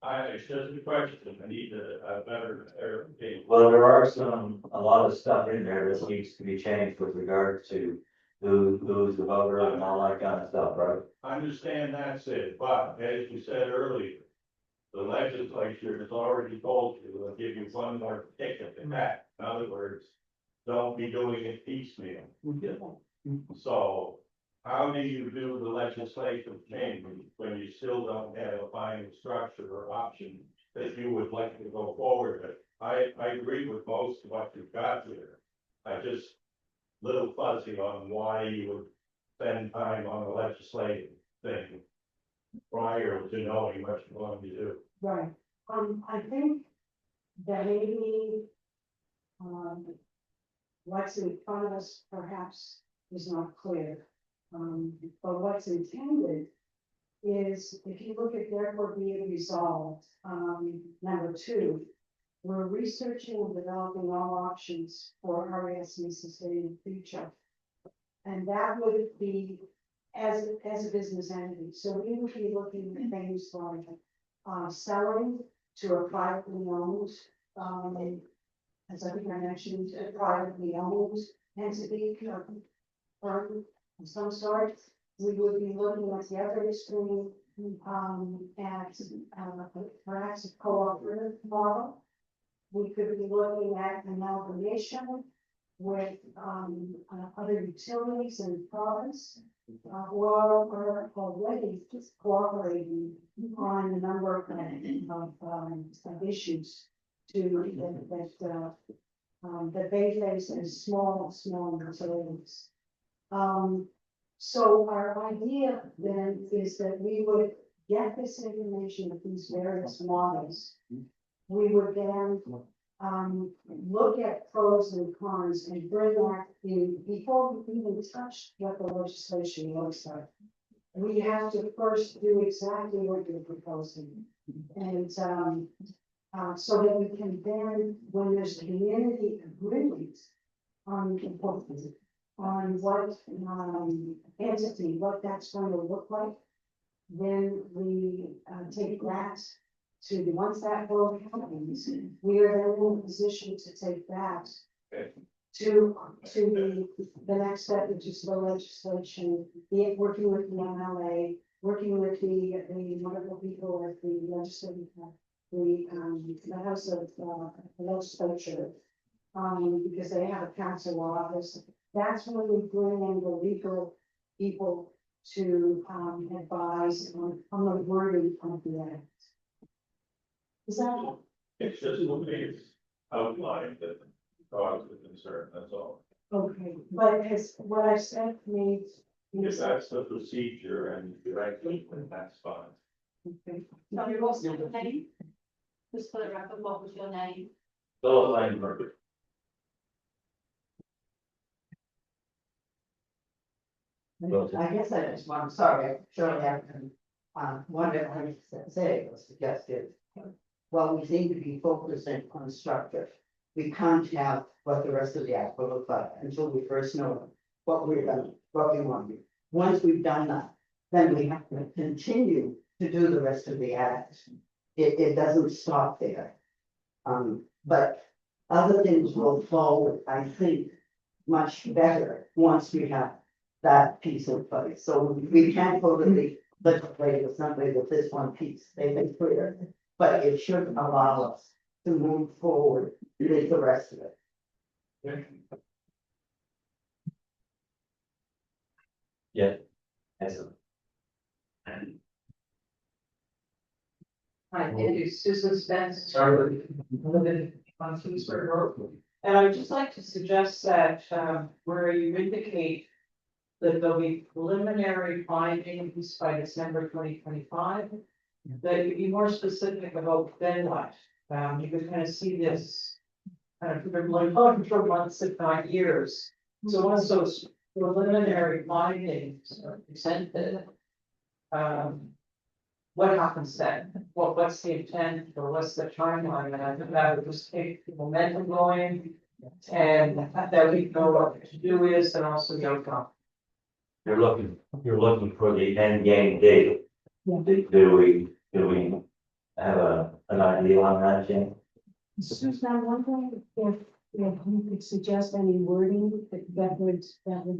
It's just a question, I need a better clarification. well, there are a lot of stuff in there that needs to be changed with regard to who's the voter and all that kind of stuff, right? I understand that's it, but as you said earlier, The legislature has already told you, they'll give you one more ticket in that. In other words, don't be doing it piecemeal. So how do you do the legislative change when you still don't have a final structure or option that you would like to go forward with? I agree with most of what you've got here. I just little fuzzy on why you would spend time on the legislative thing prior to knowing what you're going to do. Right, I think that maybe, what's in front of us perhaps is not clear. But what's intended is, if you look at therefore be it resolved, number 2, we're researching and developing all options for RESC sustainable future. And that would be as a business entity. So we would be looking at things like selling to a privately owned, as I think I mentioned, a privately owned entity, firm of some sort. We would be looking at the other extreme, at perhaps a cooperative model. We could be looking at amalgamation with other utilities in the province. Or already just cooperating on a number of issues that they face as small utilities. So our idea then is that we would get this information of these various models. We would then look at pros and cons and bring that in before we even touch what the legislation looks like. We have to first do exactly what you're proposing. And so that we can then, when there's community agreement on what entity, what that's going to look like, then we take that to the, once that vote happens, we are then in a position to take that to the next step, which is the legislation, working with the MLA, working with the wonderful people at the legislative, the House of the Legislature, because they have a council office. That's when we bring in the legal people to advise on the wording of the act. Is that? It's just what is outlined that cause the concern, that's all. Okay, but as what I said made. If that's the procedure and directly, that's fine. Okay. So your what's your name? Just for the record, what was your name? Philip Langberg. I guess I just want, sorry, I surely haven't, one that I said was suggested. Well, we seem to be focusing on structure. We can't have what the rest of the act will look like until we first know what we're gonna, what we want to do. Once we've done that, then we have to continue to do the rest of the act. It doesn't stop there. But other things will follow, I think, much better once we have that piece in place. So we can't go to the legislature with somebody with this one piece, they've been clear. But it should allow us to move forward with the rest of it. Yeah. Excellent. Hi, it is Susan Spence, living on Kingsford Road. And I would just like to suggest that where you indicate that there'll be preliminary findings by December 2025, that you be more specific about then what. You could kind of see this kind of like for months, if not years. So once those preliminary findings are presented, what happens then? What's the intent or what's the timeline? And I think that would just keep the momentum going and that we know what the to do is and also the outcome. You're looking for the end game date. Yeah. Do we have an idea on that, Jim? Susan, I'm wondering if you could suggest any wording that would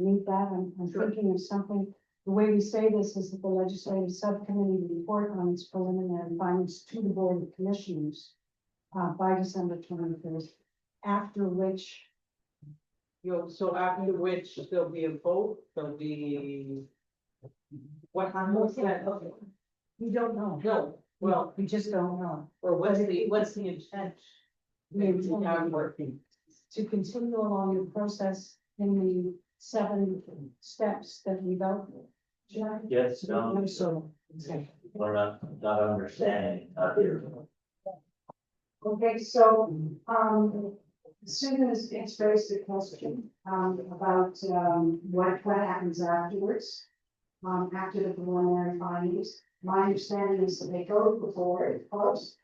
meet that. I'm thinking of something The way we say this is that the legislative subcommittee report on its preliminary findings to the Board of Commissioners by December 21st, after which So after which there'll be a vote, there'll be. What time was that? we don't know. No, well, We just don't know. or what's the intent? We intend to continue along the process in the 7 steps that we've outlined. Yes, So, we're not understanding, here. okay, so, Susan has raised a question, about, what happens afterwards. After the preliminary findings, my understanding is that they go to the board first.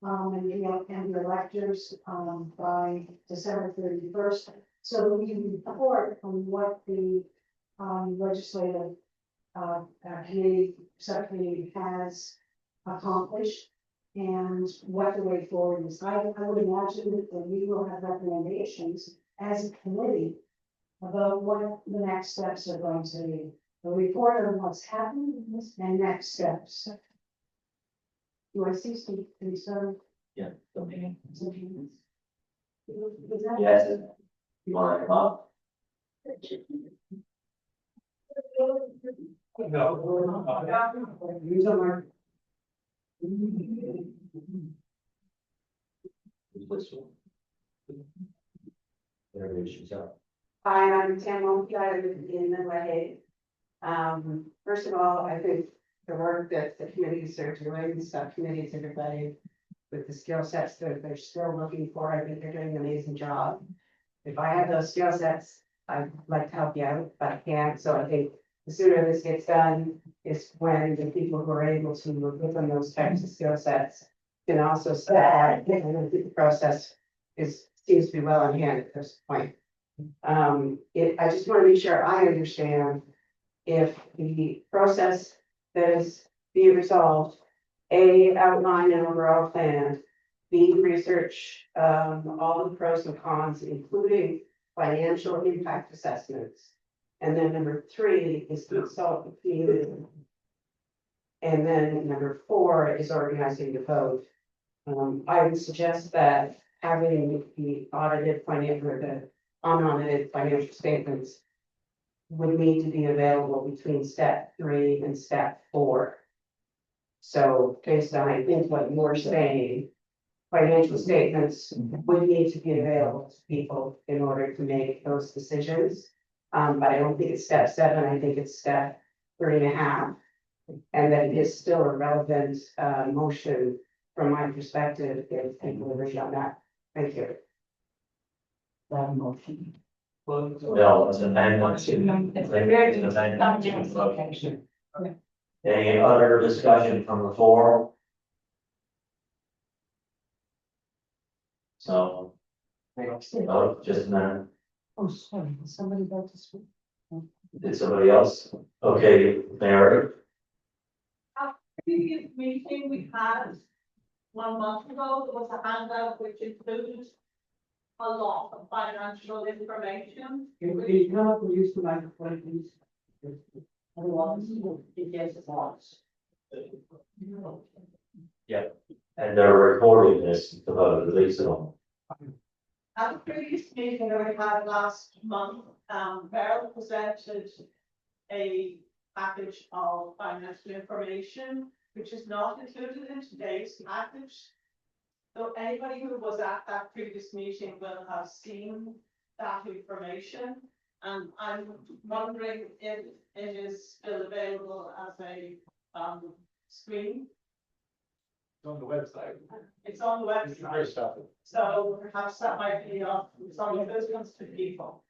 And the electors, by December 31st. So we can report on what the, legislative, committee, subcommittee has accomplished. And what the way forward is. I would imagine that we will have recommendations as a committee about what the next steps are going to be. A report on what's happened and next steps. Do I see some concern? Yeah. something. Is that- Yes, you want to come up? Use them or- Variations up. Hi, I'm Tamara, I live in Midway. First of all, I think the work that the committees are doing, subcommittees, everybody with the skill sets that they're still looking for, I think they're doing an amazing job. If I had those skill sets, I'd like to help you out, but I can't, so I think the sooner this gets done is when the people who are able to give them those types of skill sets can also start, and I think the process seems to be well in hand at this point. I just want to make sure I understand if the process that is being resolved, A, outline an overall plan, B, research, all the pros and cons, including financial impact assessments. And then number 3 is consult the community. And then number 4 is organizing the vote. I would suggest that having the audited financial, or the unaudited financial statements would need to be available between step 3 and step 4. So based on, I think what you're saying, financial statements would need to be available to people in order to make those decisions. But I don't think it's step 7, I think it's step 3.5. And that it is still a relevant motion from my perspective, if people agree on that. Thank you. That motion. No, it's an amendment to. It's an amendment to- Any other discussion from the floor? So, oh, just a minute. Oh, sorry, is somebody about to speak? Did somebody else? Okay, Mary, Previous meeting we had 1 month ago, there was a handout which included a lot of financial information. You cannot use the microphone, please. Otherwise, it gets lost. and they're recording this, the vote, at least so. At the previous meeting that we had last month, Beryl presented a package of financial information, which is not included in today's package. So anybody who was at that previous meeting will have seen that information. And I'm wondering if it is still available as a screen. It's on the website. It's on the website. stuff. So perhaps that might be of some assistance to people.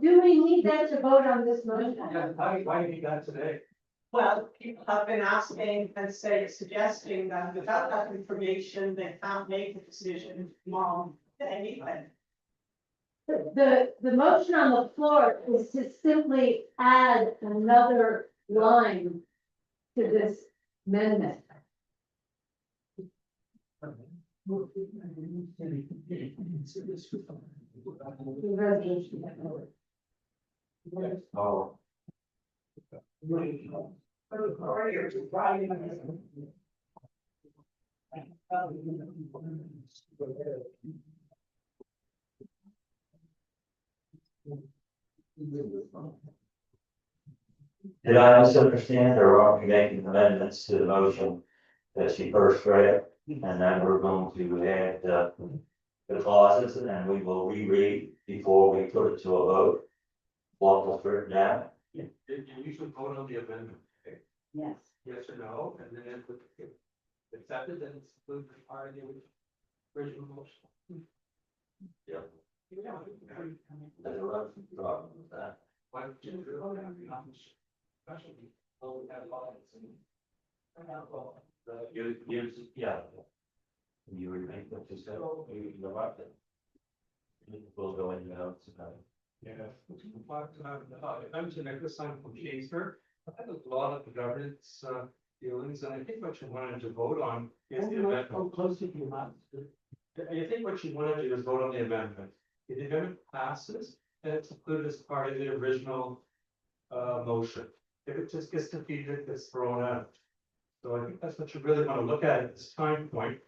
Do we need that to vote on this motion? Why do you need that today? Well, people have been asking and suggesting that without that information, they can't make a decision on anything. The motion on the floor is to simply add another line to this amendment. Oh, did I misunderstand, or are we making amendments to the motion that she first read? And then we're going to add, the clauses, and we will reread before we put it to a vote. What was written down? You usually vote on the amendment, Yes. yes or no, and then if it's accepted, then it's included as part of the original motion. Yeah. Yeah. There's a lot of problem with that. Why don't you do it? Especially, well, we have audits and. Yeah. You remain what you said, you know what? We'll go in the notes about it. Yeah. I mentioned I just signed from Shakespeare. I had a lot of the governance dealings, and I think what you wanted to vote on is the amendment. Close to your mouth. I think what you want to do is vote on the amendment. If the amendment passes, then it's included as part of the original motion. If it just gets defeated, it's thrown out. So I think that's what you really want to look at this time point.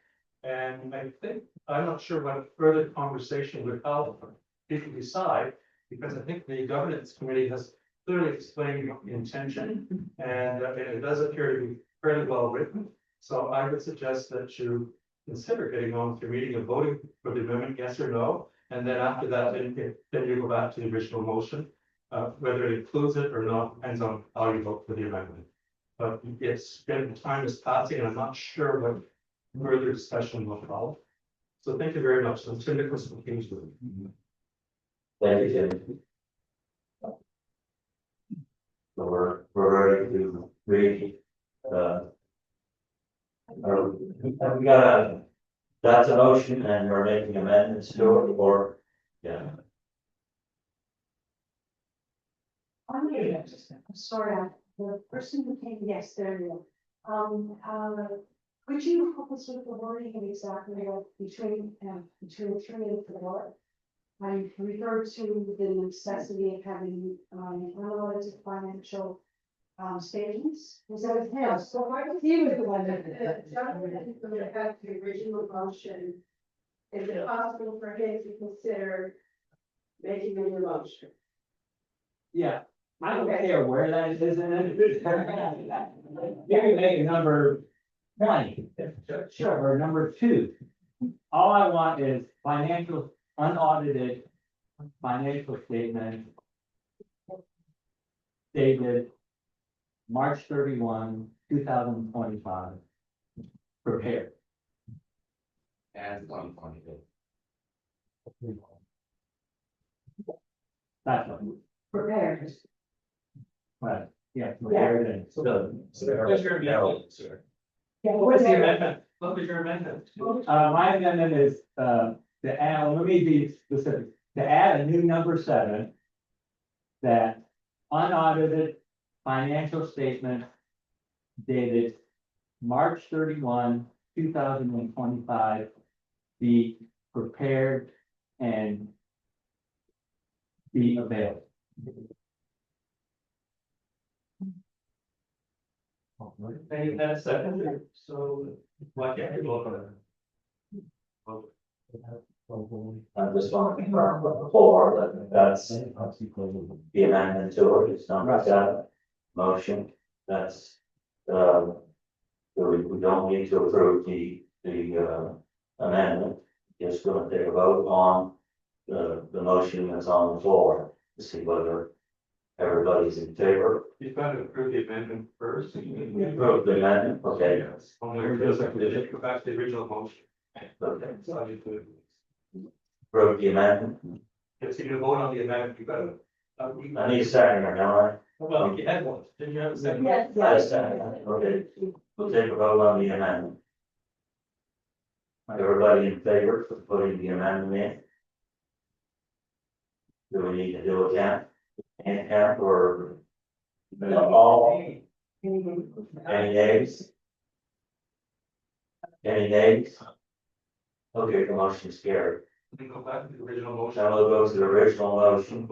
And I think, I'm not sure what further conversation would help people decide, because I think the governance committee has clearly explained the intention, and it does appear to be fairly well written. So I would suggest that you consider getting on with your meeting and voting for the amendment, yes or no. And then after that, then you go back to the original motion. Whether it includes it or not depends on how you vote for the amendment. But it's been, time is passing, and I'm not sure what further discussion will follow. So thank you very much. So Tim Nicholson came to Thank you, Tim. So we're ready to read, we got that's a motion and we're making amendments to it, or, yeah. I'm sorry, the person who came yesterday, could you help us with the wording of exactly what between 3 and 4? I referred to the necessity of having, unaudited financial, statements. Was that him? So why was he was the one that? Jonathan, going to have the original motion. Is it possible for him to consider making a new motion? Yeah, I don't care where that is in it. Maybe make it number 20, sure, or number 2. All I want is unaudited financial statement dated March 31, 2025. Prepared. And 120. That's what. Prepared. Right, yeah, prepared and. What's your amendment, sir? Yeah, What's the amendment? What was your amendment? My amendment is, to add, let me be specific, to add a new number 7. That unaudited financial statement dated March 31, 2025. Be prepared and be available. And you had a second, so why can't you vote on it? I just want to confirm before that that's the amendment to it, it's number 7, motion, that's, we don't need to approve the amendment, just gonna take a vote on the motion that's on the floor to see whether everybody's in favor. You've got to approve the amendment first. Approve the amendment, okay. Yes. Only just go back to the original motion. Okay. So I need to, Approve the amendment. if you vote on the amendment, you gotta. I need a second, or don't I? Well, you had one, didn't you have a second? Yes. Yes, okay, we'll take a vote on the amendment. Everybody in favor for putting the amendment in? Do we need to do it again? And count or? All? Any nays? Any nays? Okay, the motion's carried. Then go back to the original motion. Now we'll go to the original motion,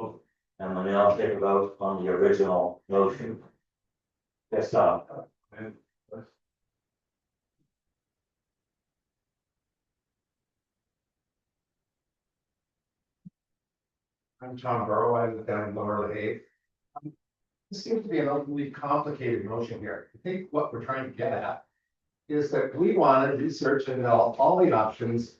And then I'll take a vote on the original motion. Yes, Tom. I'm Tom Burrow, I live down in Lower Lake. This seems to be an overly complicated motion here. I think what we're trying to get at is that we want to research and develop all the options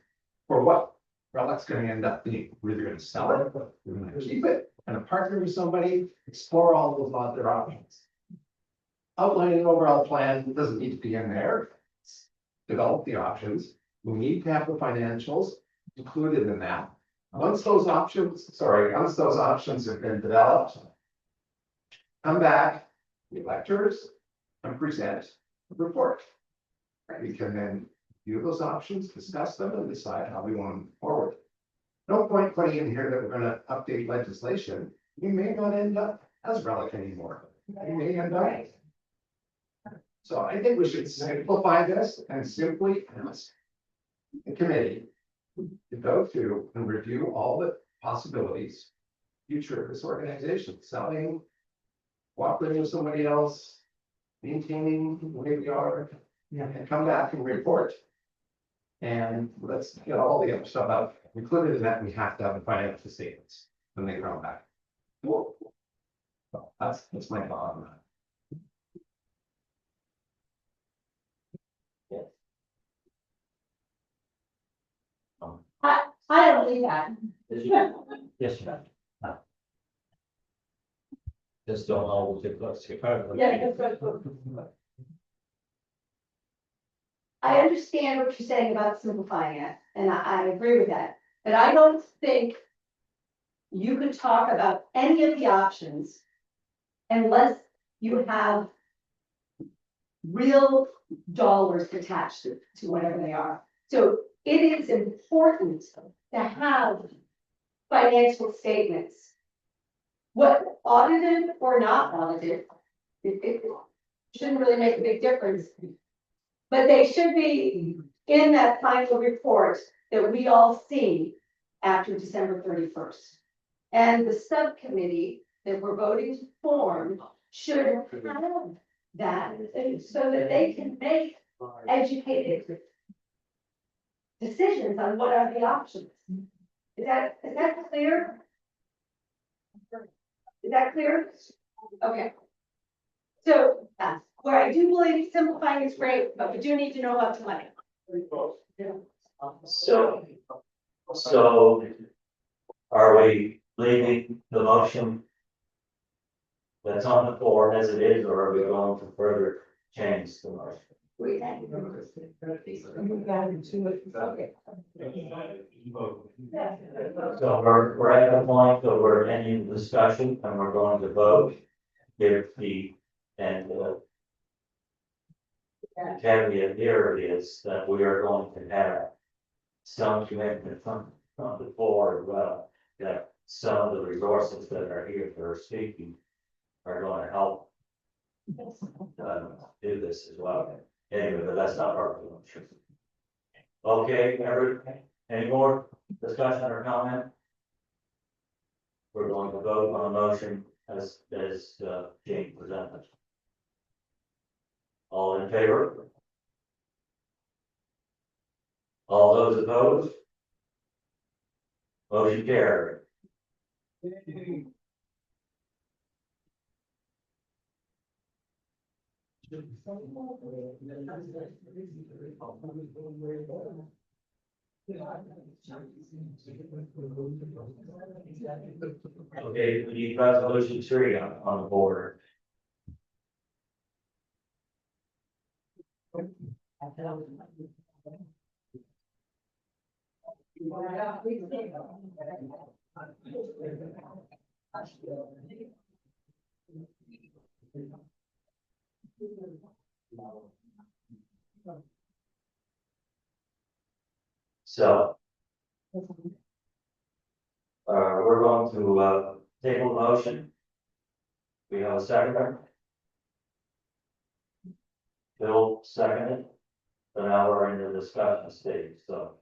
for what RELC's going to end up being. We're either going to sell it, we're going to keep it, and partner with somebody, explore all those other options. Outlining an overall plan doesn't need to be in there. Develop the options. We need to have the financials included in that. Once those options have been developed, come back, the electors, and present a report. We can then view those options, discuss them, and decide how we want to move forward. No point putting in here that we're going to update legislation. We may not end up as RELC anymore. We may end up. So I think we should simplify this and simply ask the committee to go through and review all the possibilities. Future of this organization, selling, cooperating with somebody else, maintaining the way we are, and come back and report. And let's get all the other stuff out. Included in that, we have to have the financial statements when they come back. So that's my thought on that. I don't believe that. Yes, sir. Just don't know what to. Yeah, that's right. I understand what you're saying about simplifying it, and I agree with that, but I don't think you could talk about any of the options unless you have real dollars attached to whatever they are. So it is important to have financial statements. What audited or not audited, it shouldn't really make a big difference. But they should be in that final report that we all see after December 31st. And the subcommittee that we're voting to form should have that so that they can make educated decisions on what are the options. Is that clear? Is that clear? Okay. So where I do believe simplifying is great, but we do need to know about the money. So are we leaving the motion that's on the floor as it is, or are we going to further change the motion? So we're at the point that we're ending the discussion and we're going to vote. If the, and caveat here is that we are going to have some commitment from the floor as well, that some of the resources that are here for speaking are going to help do this as well. Anyway, but that's not our motion. Okay, any more discussion or comment? We're going to vote on a motion as Jane presented. All in favor? All those opposed? Motion carried. Okay, we need resolution 3 on the board. So we're going to table the motion. We have a seconder. Bill seconded. So now we're in the discussion stage. So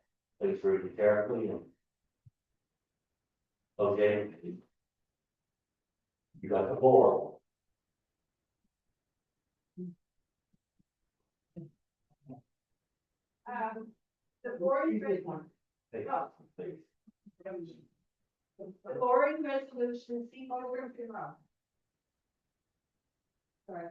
please read it carefully. And okay. You got the floor. The boring, Take oh, please. the boring resolution, see over tomorrow. Sorry.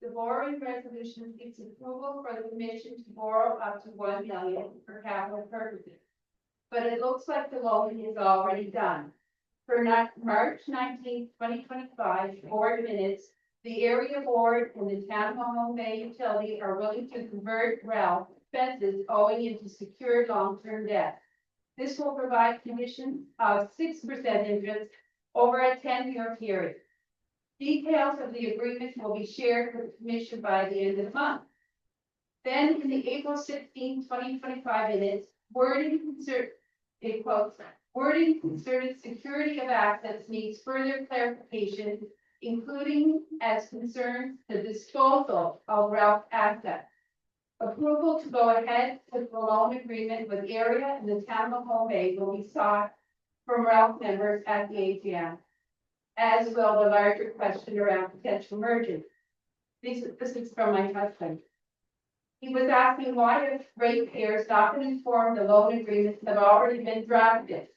The borrowing resolution seeks approval for the commission to borrow up to 1 million for capital purposes. But it looks like the loan is already done. For March 19th, 2025, board minutes, the area board and the town of Mahone Bay utility are willing to convert RELC expenses owing into secured long-term debt. This will provide conditions of 6% interest over a 10-year period. Details of the agreement will be shared with the commission by the end of the month. Then in the April 16, 2025 minutes, wording concerning security of assets needs further clarification, including as concerns the disposal of RELC assets. Approval to go ahead with the loan agreement with area and the town of Mahone Bay will be sought from RELC members at the AGM, as will the larger question around potential mergers. This is from my husband. He was asking why if ratepayers not been informed the loan agreements have already been drafted.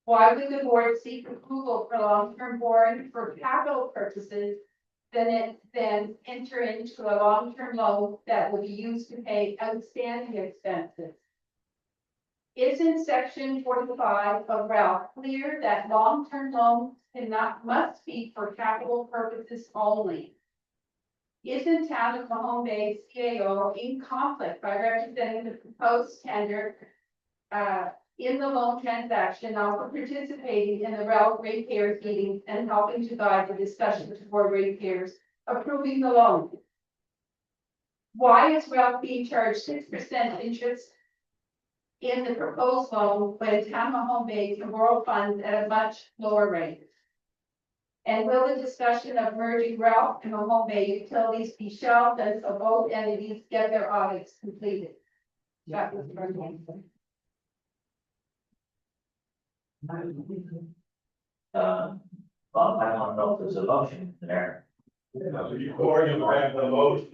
Why would the board seek approval for long-term borrowing for capital purposes, then enter into a long-term loan that will be used to pay outstanding expenses? Isn't section 45 of RELC clear that long-term loans must be for capital purposes only? Isn't town of Mahone Bay CAO in conflict by representing the proposed tender in the loan transaction, also participating in the RELC ratepayers meetings and helping to guide the discussion toward ratepayers approving the loan? Why is RELC being charged 6% interest in the proposed loan when town of Mahone Bay can borrow funds at a much lower rate? And will the discussion of merging RELC and Mahone Bay utilities be shelved until both entities get their audits completed? That was my answer. Well, I don't know if there's a motion there. Before you have the motion,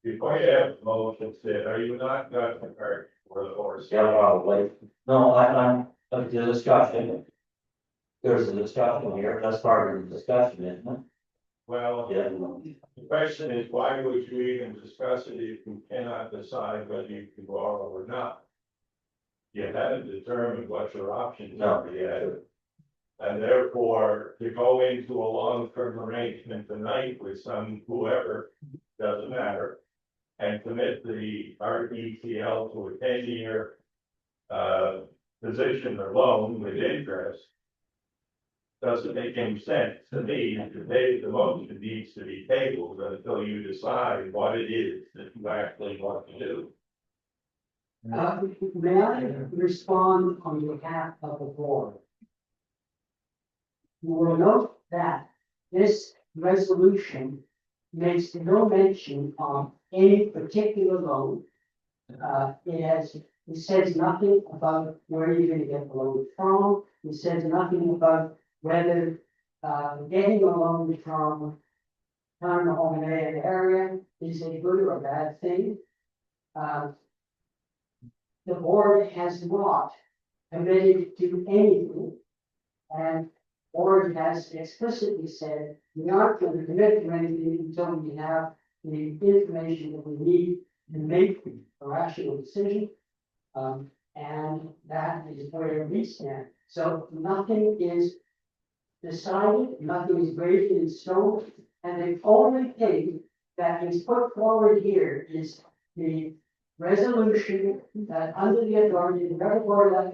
before you have the motion, said, are you not going to hurt for the horse? Yeah, probably. No, I'm, the discussion. There's a discussion here, that's part of the discussion, isn't it? Well, Yeah. the question is, why would you even discuss it if you cannot decide whether you can borrow or not? You haven't determined what your options are yet. And therefore, to go into a long-term arrangement tonight with whoever, doesn't matter, and commit the RECL to a 10-year position or loan with interest, doesn't make any sense to me. Today, the motion needs to be tabled until you decide what it is that you actually want to do. May I respond on behalf of the board? You will note that this resolution makes no mention of any particular loan. It says nothing about where you're going to get the loan from. It says nothing about whether getting a loan from town of Mahone Bay area is a good or bad thing. The board has not committed to anything, and the board has explicitly said we aren't going to commit to anything until we have the information that we need to make a rational decision. And that is where we stand. So nothing is decided, nothing is graved in stone, and the only thing that is put forward here is the resolution that under the authority of the River Board Act,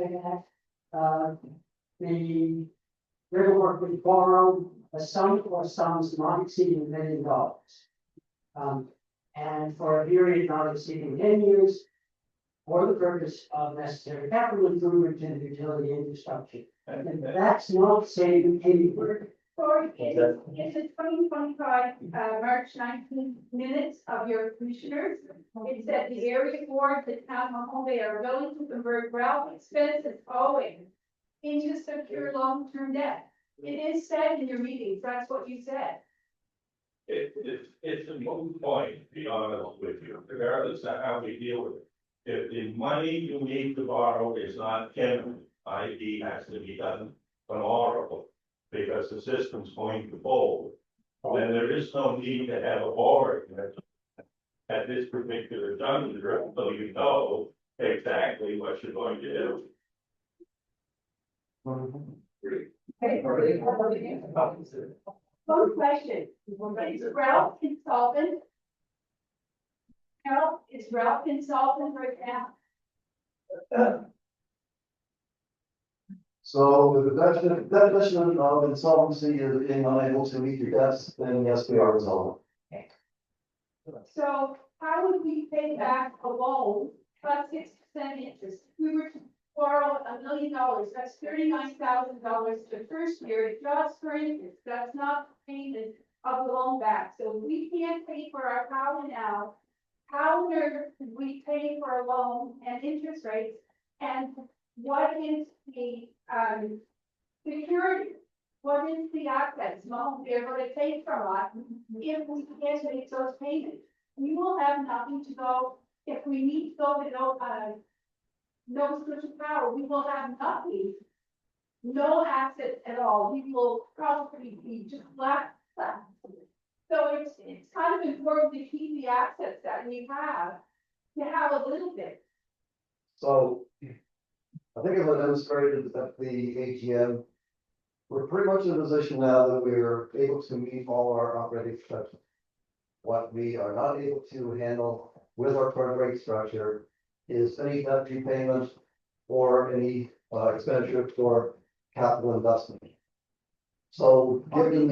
the River Board would borrow a sum or sums not exceeding $1 million. And for a period not exceeding 10 years, for the purpose of necessary capital improvement in the utility infrastructure. And that's not saying any word. Sorry, is it 2025, March 19th minutes of your commissioners? It said the area board, the town of Mahone Bay are willing to convert RELC expenses owing into secure long-term debt. It is said in your meetings, that's what you said. It's a moot point, to be honest with you, regardless of how we deal with it. If the money you need to borrow is not imminent, i.e. has to be done tomorrow, because the system's going to fold, then there is no need to have a board at this particular juncture, so you know exactly what you're going to do. One question, is Ralph insolvent? Carol, is Ralph insolvent right now? So the definition of insolvency is being unable to meet your debts, then yes, we are insolvent. So how would we pay back a loan plus 6% interest? If we were to borrow $1 million, that's $39,000 the first year, just for interest, that's not payment of the loan back. So if we can't pay for our power now, how on earth could we pay for a loan and interest rates? And what is the security? What is the assets loan they're going to take from us if we can't make those payments? We will have nothing to go, if we need to go to no switch of power, we will have nothing. No assets at all, we will probably be just flat. So it's kind of important to keep the assets that we have, to have a little bit. So I think it was demonstrated at the AGM. We're pretty much in a position now that we're able to meet all our operating expenses. What we are not able to handle with our current rate structure is any debt repayment or any expenditure for capital investment. So given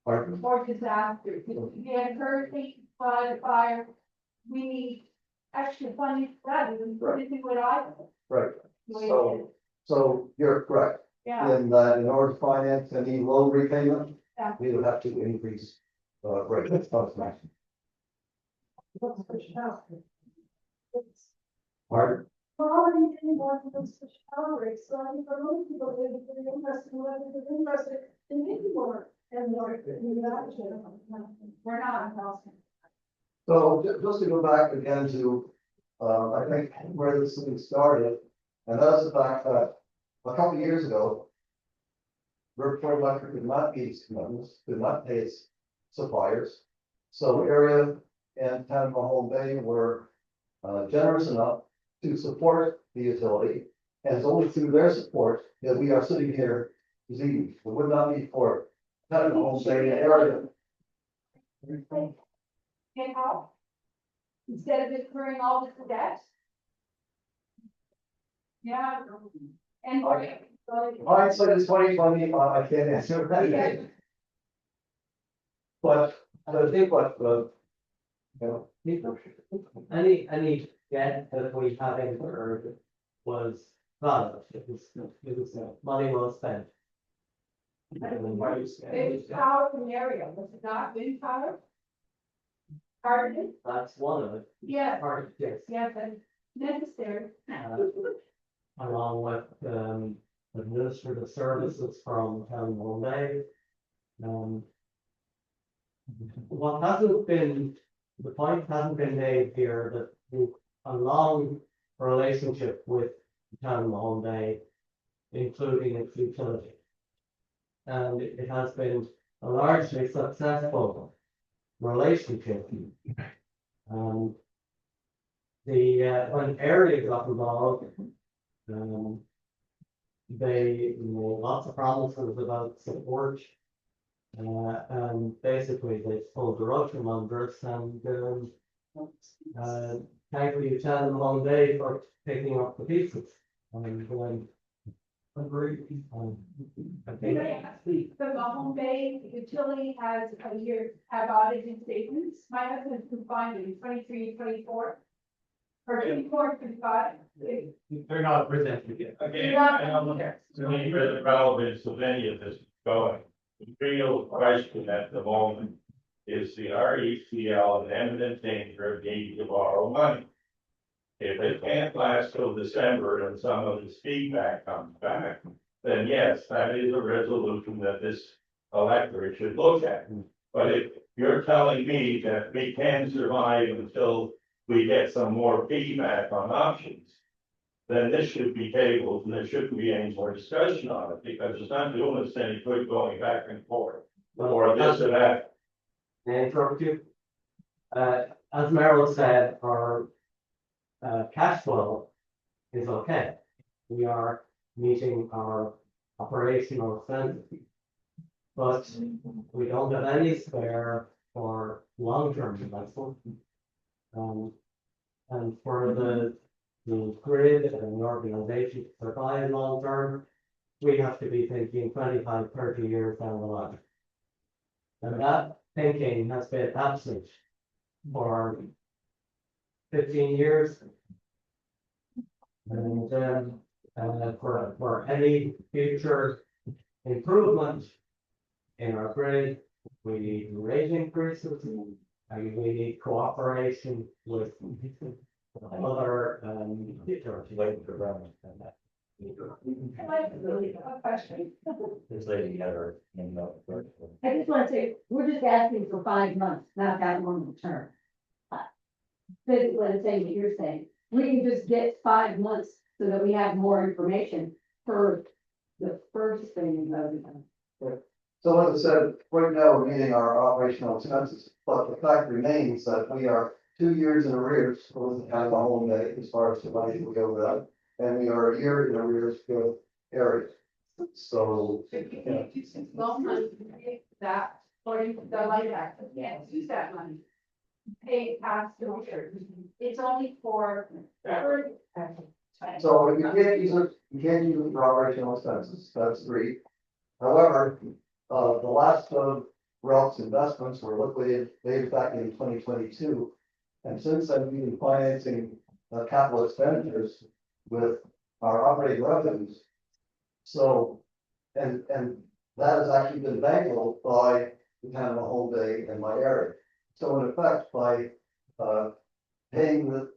Or disaster, if we get hurricane, flood, fire, we need extra funding for that, and this is what I. right, so you're correct. Yeah. In that in order to finance any loan repayment, Yeah. we would have to increase rate. Pardon? Already in one of those power rates, so I think for most people, they're interested in making more and more. We're not. So just to go back again to, I think where this thing started, and that is the fact that a couple of years ago, Riverport Electric could not meet its commitments, could not pay its suppliers. So area and town of Mahone Bay were generous enough to support the utility, and it's only through their support that we are sitting here this evening. It would not be for town of Mahone Bay area. Get help? Instead of incurring all this debt? Yeah. And. Hindsight is 20/20, I can't answer that. But I think what, you know, Any debt that we have incurred was valid, it was money well spent. It was power from the area, was it not wind power? Pardon? That's one of it. Yeah. Part, yes. Yeah, but necessary. Along with, administrative services from town all day. What hasn't been, the point hasn't been made here that we've a long relationship with the town of Mahone Bay, including its utility. And it has been a largely successful relationship. When area got involved, they made lots of promises about support. And basically they pulled the rug from under us, and thankfully you tell them all day for picking up the pieces. And agree. I think The Mahone Bay utility has a year, have audited statements. My husband can find it in 23, 24. Or 24, 25. They're not presented yet. Again, I don't see where the relevance of any of this is going. The real question at the moment is the RECL in eminent danger of needing to borrow money. If it can't last till December and some of this feedback comes back, then yes, that is a resolution that this electorate should look at. But if you're telling me that we can survive until we get some more feedback on options, then this should be tabled and there shouldn't be any more discussion on it, because it's not doing us any good going back and forth. Or this or that. May I interrupt you? As Merrill said, our cash flow is okay. We are meeting our operational expenses. But we don't have any spare for long-term investment. And for the grid and the organization to survive long-term, we have to be thinking 25, 30 years down the line. And that thinking has been absent for 15 years. And for any future improvement in our grid, we need rate increases, and we need cooperation with other utilities. A question. This lady had her, I just want to say, we're just asking for 5 months, not that long term. Basically, what I'm saying, what you're saying, we can just get 5 months so that we have more information for the first thing we voted on. So as I said, right now, we're meeting our operational expenses, but the fact remains that we are 2 years in arrears for the kind of a home day as far as the money we go with that. And we are a year in arrears for areas. So. Long money to pay that, or the light access, can't use that money. Pay past the meter. It's only for. So you can't use it for operational expenses, that's agreed. However, the last RELC's investments were liquidated back in 2022. And since then, we've been financing capital expenditures with our operating revenues. So, and that has actually been bankrolled by the town of Home Bay and my area. So in effect, by paying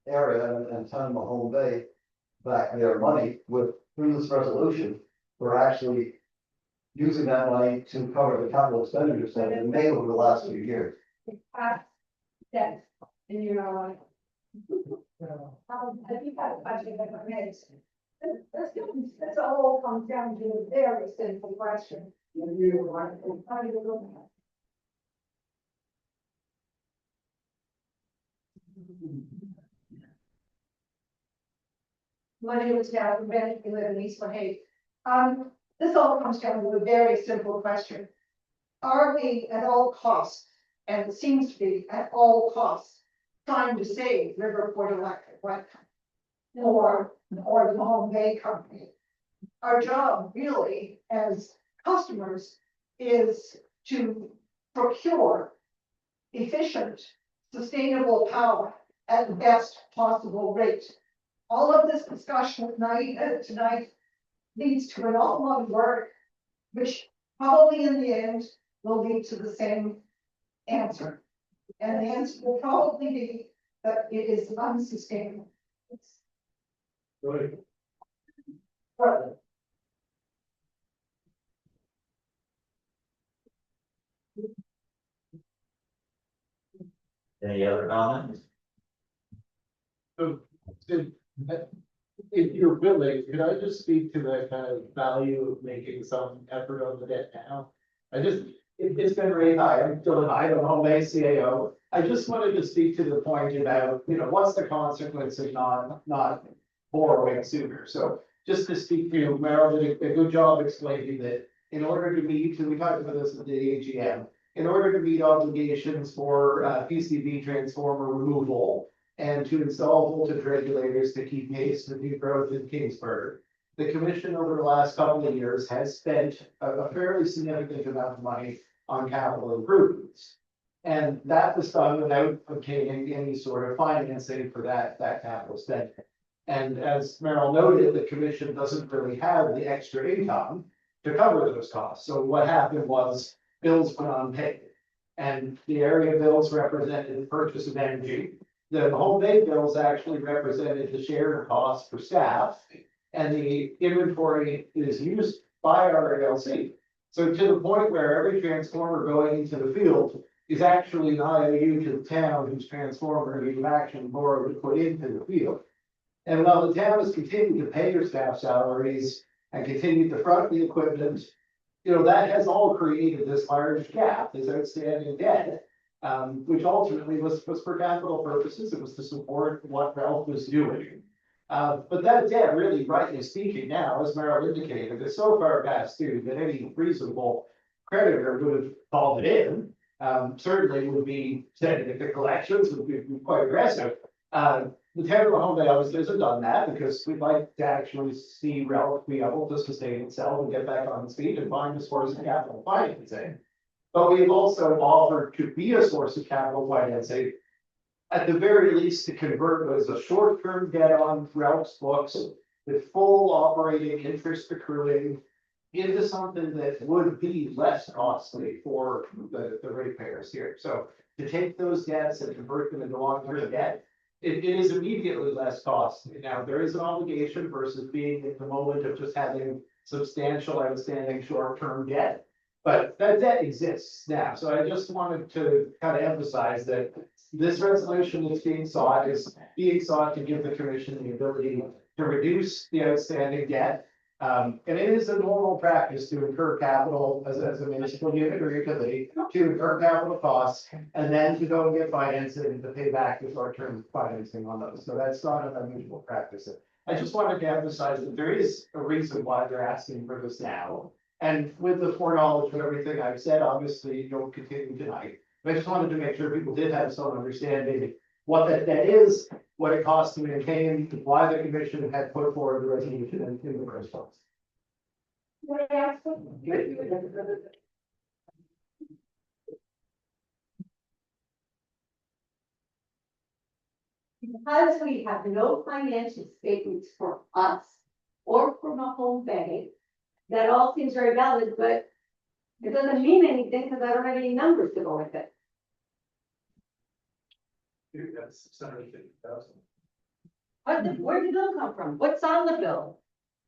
area and town of Home Bay back their money through this resolution, we're actually using that money to cover the capital expenditures that have been made over the last few years. Yes, and you know, like. I think that budget that makes. This all comes down to a very simple question. How do you look at? My name is Catherine Bennett, we live in East Lahade. This all comes down to a very simple question. Are we at all costs, and it seems to be at all costs, trying to save Riverport Electric, right? Or the Home Bay Company? Our job really as customers is to procure efficient, sustainable power at the best possible rate. All of this discussion tonight leads to an awful lot of work, which probably in the end will lead to the same answer. And the answer will probably be that it is unsustainable. Right. Any other comments? So, if you're willing, could I just speak to the kind of value of making some effort on the debt now? It's been very high, I'm still an Home Bay CAO. I just wanted to speak to the point about, what's the consequence of not borrowing sooner? So just to speak to Merrill did a good job explaining that in order to meet, and we talked about this at the AGM, in order to meet obligations for PCB transformer removal and to install voltage regulators to keep pace with new growth in Kingsburg, the commission over the last couple of years has spent a fairly significant amount of money on capital improvements. And that was done without obtaining any sort of financing for that capital spending. And as Merrill noted, the commission doesn't really have the extra income to cover those costs. So what happened was bills went unpaid. And the area bills represented the purchase of energy. The Home Bay bills actually represented the shared costs for staff and the inventory is used by our RELC. So to the point where every transformer going into the field is actually an IOU to the town whose transformer we've actually borrowed to put into the field. And while the town has continued to pay their staff salaries and continued to front the equipment, you know, that has all created this large gap, this outstanding debt. Which ultimately was for capital purposes, it was to support what RELC was doing. But that debt really, rightly speaking now, as Meryl indicated, is so far past due that any reasonable creditor would have called it in. Certainly would be sending it to collections, would be quite aggressive. The town of Mahone obviously hasn't done that because we'd like to actually see RELC be able to sustain itself and get back on its feet and find a source of capital financing. But we've also offered to be a source of capital financing. At the very least, to convert what is a short-term debt on RELC's books with full operating interest accruing into something that would be less costly for the ratepayers here. So to take those debts and convert them into long-term debt, it is immediately less costly. Now, there is an obligation versus being at the moment of just having substantial outstanding short-term debt. But that debt exists now, so I just wanted to kind of emphasize that this resolution that's being sought is being sought to give the commission the ability to reduce the outstanding debt. And it is a normal practice to incur capital as a municipal unit or utility, to incur capital costs, and then to go and get financing to pay back the short-term financing on those. So that's not an unusual practice. I just wanted to emphasize that there is a reason why they're asking for this now. And with the foreknowledge of everything I've said, obviously you'll continue tonight. But I just wanted to make sure people did have some understanding what that debt is, what it costs to maintain, why the commission had put forward the resolution in the first place. Because we have no financial statements for us or for Mahone Bay, that all seems very valid, but it doesn't mean anything because I don't have any numbers to go with it. That's 650,000. Where did the bill come from? What's on the bill?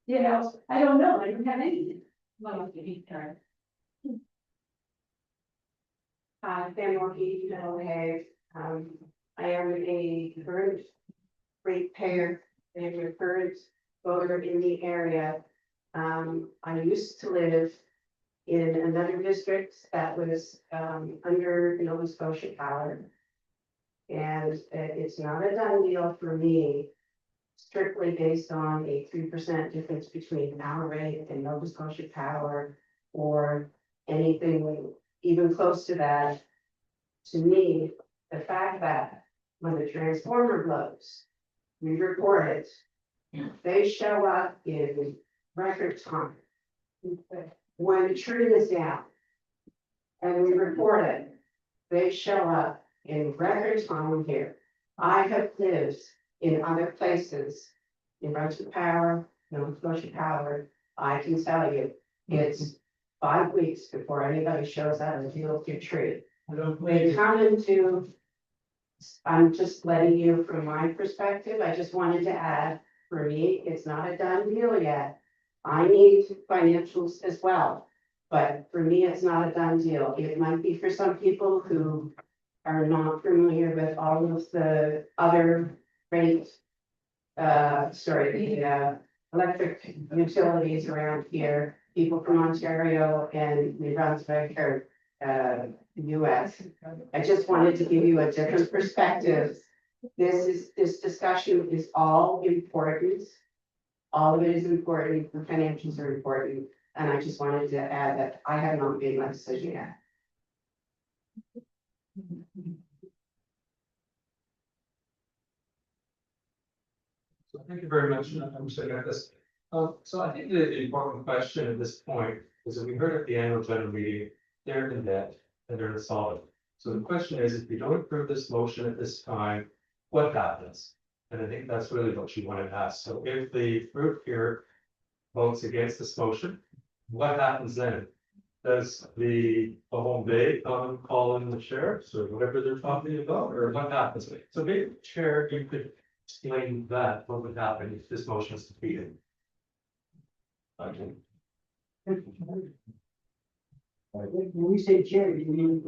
You know, I don't know. I don't have anything. Sam Morkey, Middle Hay. I am a current ratepayer and a current voter in the area. I used to live in another district that was under Nova Scotia Power. And it's not a done deal for me, strictly based on a 3% difference between our rate and Nova Scotia Power, or anything even close to that. To me, the fact that when the transformer blows, we report it, they show up in record time. When the tree is down and we report it, they show up in record time here. I have lived in other places, in Brunswick Power, Nova Scotia Power. I can tell you, it's 5 weeks before anybody shows up and deals your tree. We come into, I'm just letting you from my perspective, I just wanted to add, for me, it's not a done deal yet. I need financials as well, but for me, it's not a done deal. It might be for some people who are not familiar with all of the other rate, electric utilities around here, people from Ontario and New Brunswick or US. I just wanted to give you a different perspective. This discussion is all important. All of it is important, the financials are important, and I just wanted to add that I have not made my decision yet. So thank you very much. I'm saying this. So I think the important question at this point is that we heard at the annual general meeting, they're in debt and they're insolvent. So the question is, if you don't approve this motion at this time, what happens? And I think that's really what you want to ask. So if the group here votes against this motion, what happens then? Does the Mahone Bay call in the sheriffs or whatever they're talking about, or what happens? So maybe, Chair, you could explain that, what would happen if this motion is defeated? Okay. When we say chair, you mean?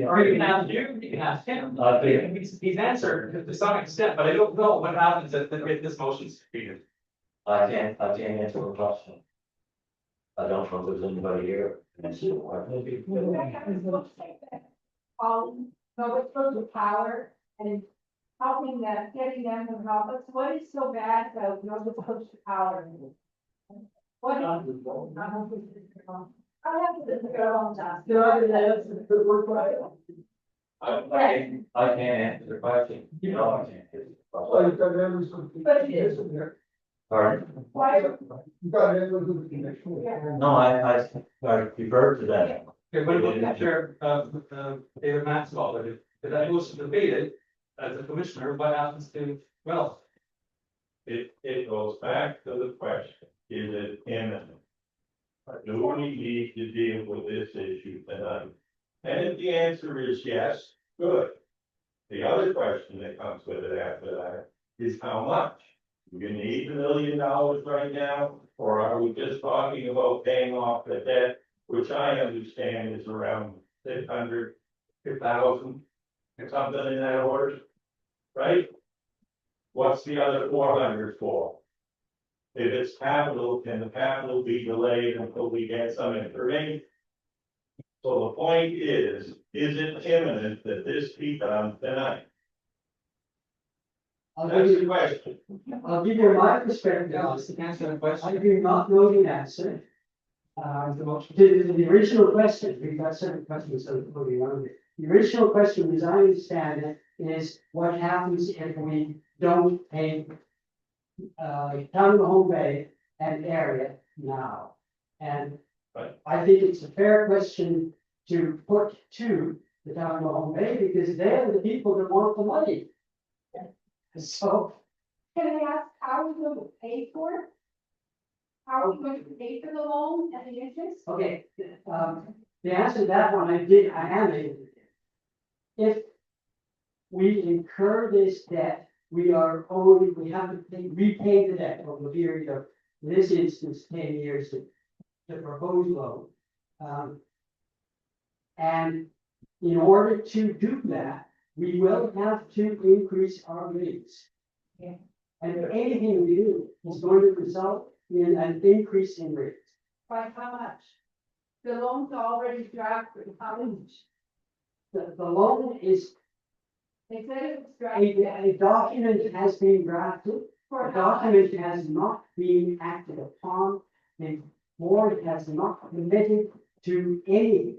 Or you can ask you can ask him. He's answered to some extent, but I don't know what happens if this motion's defeated. I can't answer the question. I don't know if there's anybody here. Public power and helping them, getting them to help us. What is so bad about Nova Scotia Power? What is? I have to go on that. I can't answer the question. You know, I can't answer the question. But it is. Pardon? Why? No, I refer to that. Okay, what about Mr. David Maxwell, if that motion defeated, as a commissioner, what happens to, well, It goes back to the question, is it imminent? Do we need to deal with this issue tonight? And if the answer is yes, good. The other question that comes with it after that is how much? Do you need $1 million right now? Or are we just talking about paying off the debt, which I understand is around 600,000, something in that order, right? What's the other 400 for? If it's capital, can the capital be delayed until we get some information? So the point is it imminent that this be done tonight? That's the question. I'll give you my perspective. answer the question. I do not know the answer. The original question, we've got several questions, so moving on. The original question, as I understand it, is what happens if we don't pay town of Home Bay and area now? And Right. I think it's a fair question to put to the town of Home Bay because they're the people that want the money. So, Can I ask, how are we going to pay for it? How are we going to pay for the loan and the interest? okay, the answer to that one, I am able to. If we incur this debt, we have to repay the debt over the period of, in this instance, 10 years, the proposed loan. And in order to do that, we will have to increase our rates. Yeah. And anything we do is going to result in an increase in rates. By how much? The loan's already drafted, how much? The loan is, They said it was drafted. a document has been drafted, For the how much? document has not been acted upon, the board has not committed to anything.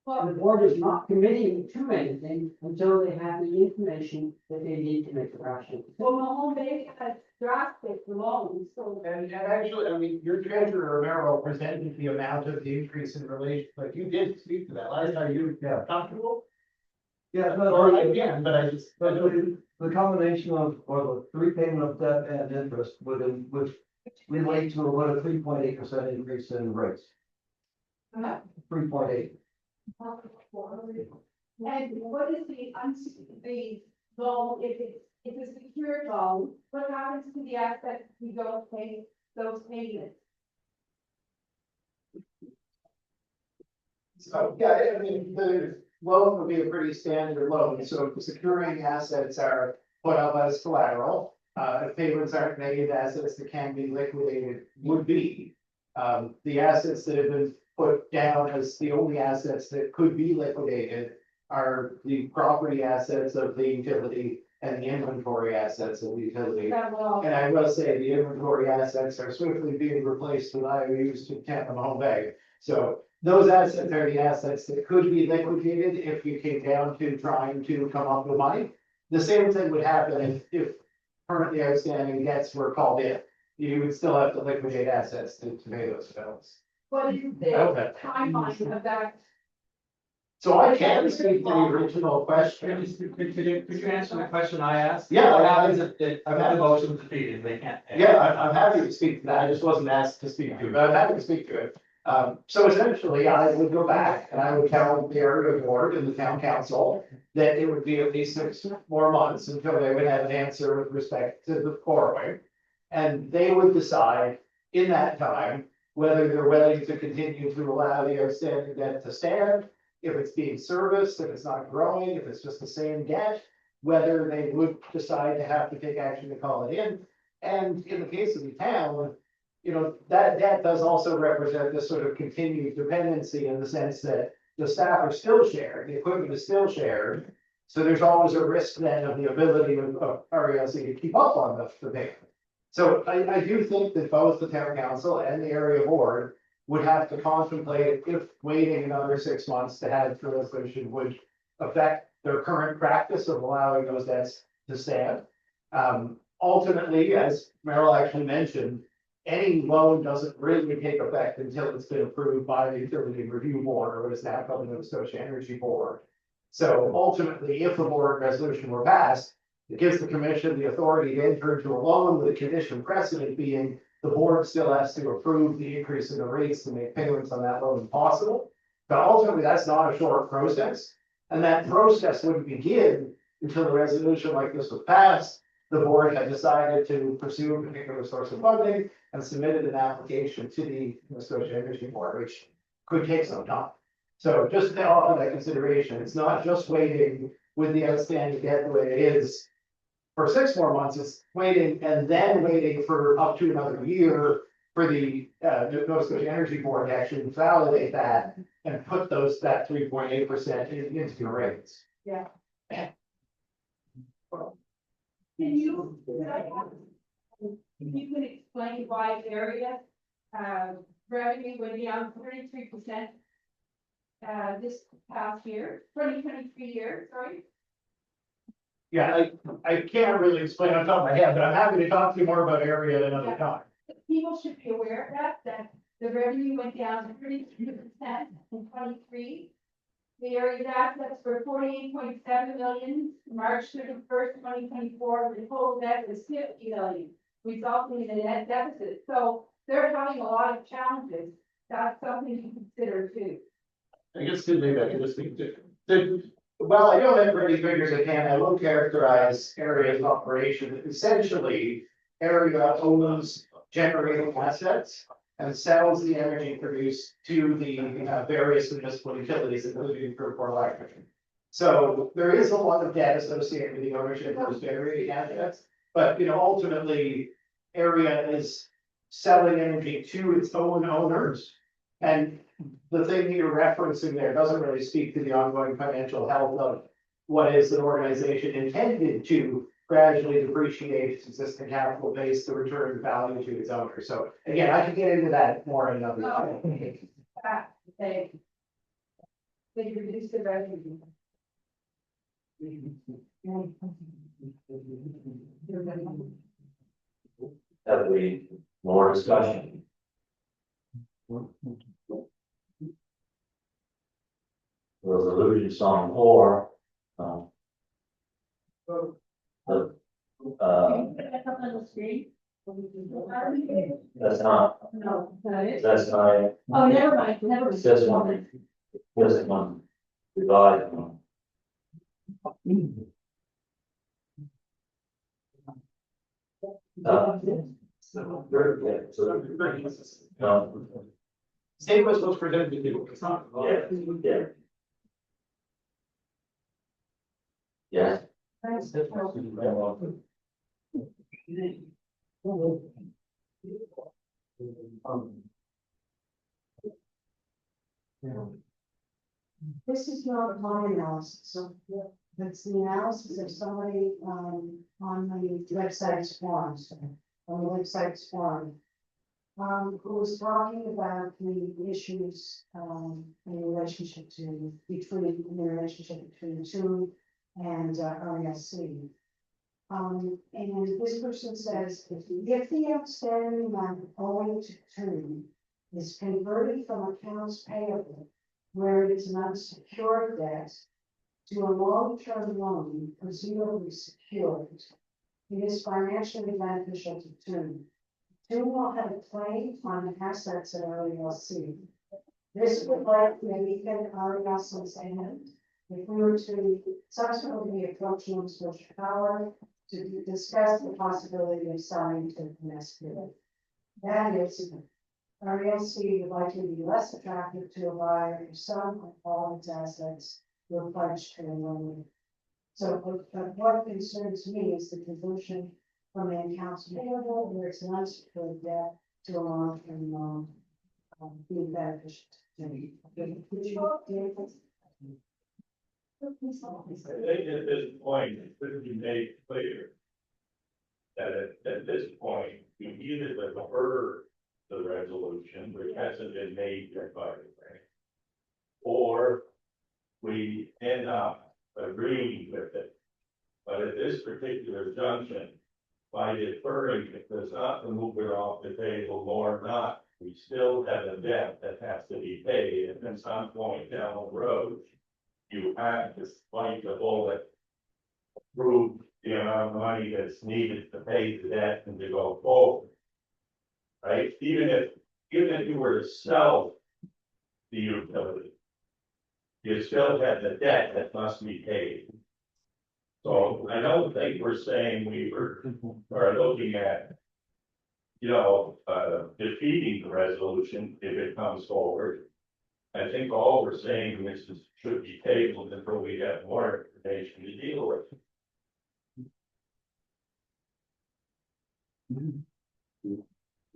The Well, board is not committing to anything until they have the information that they need to make a rational. Mahone Bay has drafted the loan, so. And actually, I mean, your treasurer, Romero, presented the amount of the increase in relation, but you did speak to that last time, you comfortable? Yeah, Or again, but I just. but the combination of, or the repayment of debt and interest would relate to about a 3.8% increase in rates. 3.8. And what is the loan, if it's a secured loan, what happens to the assets we don't pay those payments? So, yeah, I mean, the loan would be a pretty standard loan, so if securing assets are put up as collateral. If payments aren't made, assets that can be liquidated would be. The assets that have been put down as the only assets that could be liquidated are the property assets of the utility and the inventory assets of the utility. And I will say the inventory assets are swiftly being replaced with IOUs to Tampa Home Bay. So those assets are the assets that could be liquidated if you came down to trying to come up with money. The same thing would happen if currently outstanding debts were called in. You would still have to liquidate assets to pay those bills. What is the timeline of that? So I can speak to the original question. Could you answer the question I asked? Yeah, What happens if I've had a motion defeated, they can't pay? Yeah, I'm happy to speak to that. I just wasn't asked to speak to it, but I'm happy to speak to it. So essentially, I would go back and I would tell the area board and the town council that it would be at least 6 more months until they would have an answer with respect to the borrowing. And they would decide in that time whether they're willing to continue to allow the outstanding debt to stand, if it's being serviced, if it's not growing, if it's just the same debt, whether they would decide to have to take action to call it in. And in the case of the town, you know, that debt does also represent this sort of continued dependency in the sense that the staff are still shared, the equipment is still shared. So there's always a risk then of the ability of RELC to keep up on the payment. So I do think that both the town council and the area board would have to contemplate if waiting another 6 months to have the resolution would affect their current practice of allowing those debts to stand. Ultimately, as Meryl actually mentioned, any loan doesn't really take effect until it's been approved by the utility review board, or what is now called the Nova Scotia Energy Board. So ultimately, if the board resolution were passed, it gives the commission the authority to enter into a loan with a condition precedent being the board still has to approve the increase in the rates to make payments on that loan possible. But ultimately, that's not a short process. And that process wouldn't begin until a resolution like this was passed. The board had decided to pursue a particular source of funding and submitted an application to the Nova Scotia Energy Board, which could take some time. So just to offer that consideration, it's not just waiting with the outstanding debt the way it is for 6 more months, it's waiting and then waiting for up to another year for the Nova Scotia Energy Board to actually validate that and put that 3.8% into your rates. Yeah. Can you, if you can explain why area, revenue went down 33%, this past year, 2023 year, sorry? Yeah, I can't really explain on top of my head, but I'm happy to talk to you more about area at another time. People should be aware of that the revenue went down 33% in 23. The area assets were 48.7 million, March 31st, 2024, the total debt was 50 million, resulting in a net deficit. So they're having a lot of challenges. That's something to consider too. I guess maybe I can just speak to. Well, I don't have any figures at hand. I will characterize area's operation. Essentially, area owns generating assets and sells the energy produced to the various municipal utilities, including Port Electric. So there is a lot of debt associated with the ownership of those generating assets, but ultimately, area is selling energy to its own owners. And the thing that you're referencing there doesn't really speak to the ongoing financial health of what is an organization intended to gradually depreciate its existing capital base to return value to its owner. So again, I can get into that more in another time. They reduce the revenue. Have we more discussion? Resolution on floor. That's not, No, not it. that's not, Oh, never mind, never mind. it's just one, divide one. Very good, so, no, Same as what's presented to you. It's not. yeah. Yeah. This is not my analysis, so it's the analysis of somebody, on the website's forums, on the website's forum. Who was talking about the issues, in relationship to, between, in the relationship between the two and, RELC. And this person says, if the outstanding amount owing to two is converted from accounts payable, where it is an unsecured debt, to a long-term loan presumably secured, it is financially beneficial to two. Two will have a claim on the assets at RELC. This would likely weaken RELC's hand if we were to subsequently approach Nova Scotia Power to discuss the possibility of selling to the next period. That is, RELC would likely be less attractive to a buyer if some or all of its assets were pledged to a loan. So, but what concerns me is the devotion from the accounts payable, where it's not secured debt to a long-term loan, being beneficial to me. I think at this point, it should be made clear that at this point, we either defer the resolution, which hasn't been made yet by the bank, or we end up agreeing with it. But at this particular junction, by deferring it, does not remove it off the table, nor not. We still have a debt that has to be paid, and at some point down the road, you have to bite the bullet, prove the amount of money that's needed to pay the debt and to go forward. Right? Even if you were to sell the utility, you still have the debt that must be paid. So I don't think we're saying we are looking at, defeating the resolution if it comes forward. I think all we're saying is it should be tabled until we have more information to deal with.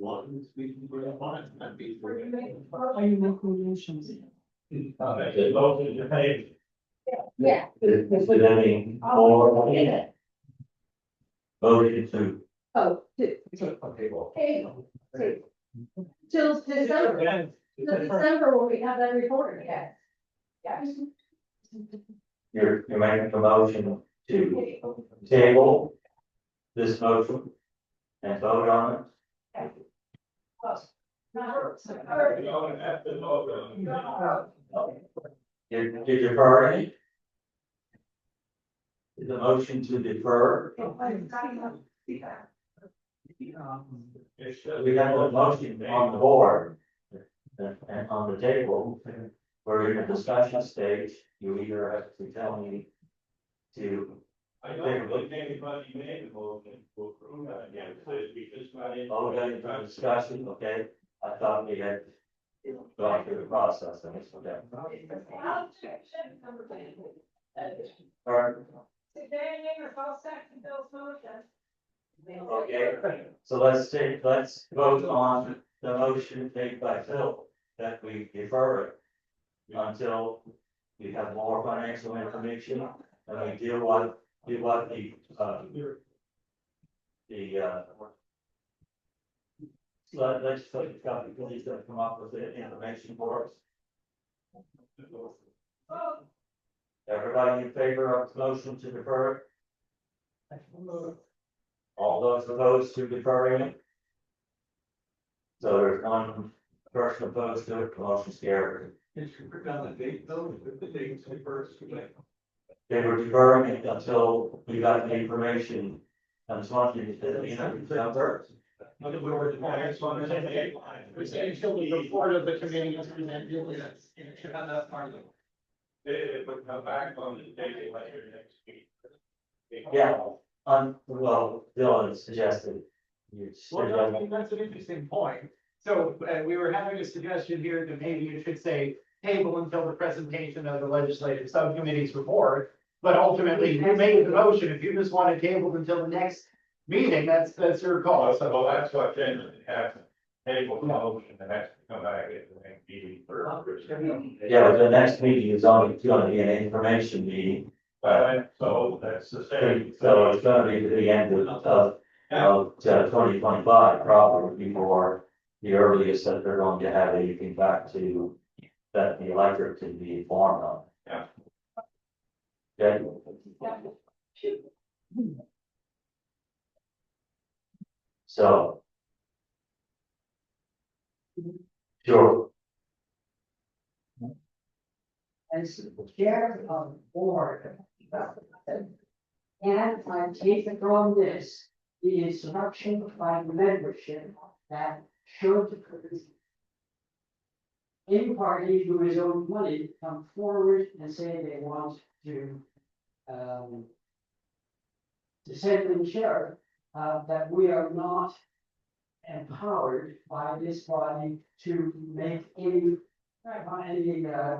Are you making motions? The motion to pay. Yeah. Is there any more in it? Motion to. Oh, Table. till December, till December when we have that report, yes. Yeah. You're making a motion to table this motion and vote on it. You don't have to vote on it. You're deferring. Is the motion to defer? We have a motion on the board and on the table. We're in a discussion stage. You either have to tell me to. I don't think anybody made a motion to approve that again, so we just got in. Okay, discussion, okay. I thought we had gone through the process and it's okay. All right. Okay, so let's vote on the motion made by Phil that we defer it until we have more financial information and we deal what the legislative company is going to come up with the information for us. Everybody in favor of the motion to defer it? All those opposed to deferring it? So there's one person opposed to it, the motion's carried. They were deferring it until we got the information. And it's not, December. We say until the report of the committee is presented, it should have that part of it. It would come back on the table later next week. Yeah, well, Dylan suggested. Well, I mean, that's an interesting point. So we were having a suggestion here that maybe you should say table until the presentation of the legislative subcommittee's report. But ultimately, you made the motion. If you just want to table until the next meeting, that's your call. Well, that's what generally happens. Table motion and has to come back at the next meeting for. Yeah, but the next meeting is only going to be an information meeting. So that's the same. So it's going to be to the end of 2025, probably before the earliest that they're going to have anything back to that the electorate can be informed on. Yeah. Okay. So. Sure. As chair of the board. And I take from this, the instruction by the membership that should any party who is owed money come forward and say they want to to simply ensure that we are not empowered by this body to make any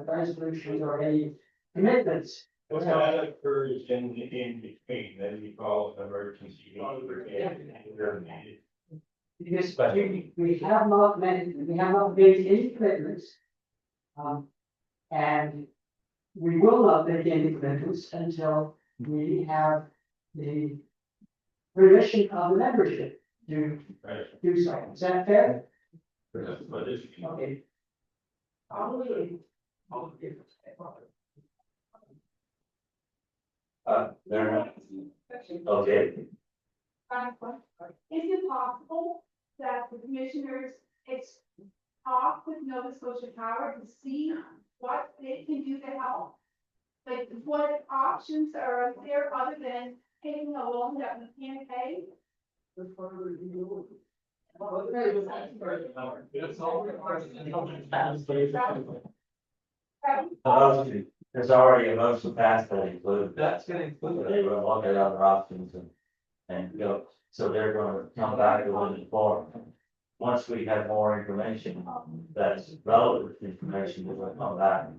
resolutions or any commitments. If that occurs in between, then you call an emergency. Because we have not made any commitments. And we will not make any commitments until we have the permission of the membership to do so. Is that fair? Okay. They're not, okay, Is it possible that the commissioners talk with Nova Scotia Power to see what they can do to help? Like, what options are out there other than paying a loan that we can't pay? there's already a motion passed that includes. That's gonna include. They're gonna look at other options and go, so they're gonna come back to one form. Once we have more information that's relevant information, we're gonna come back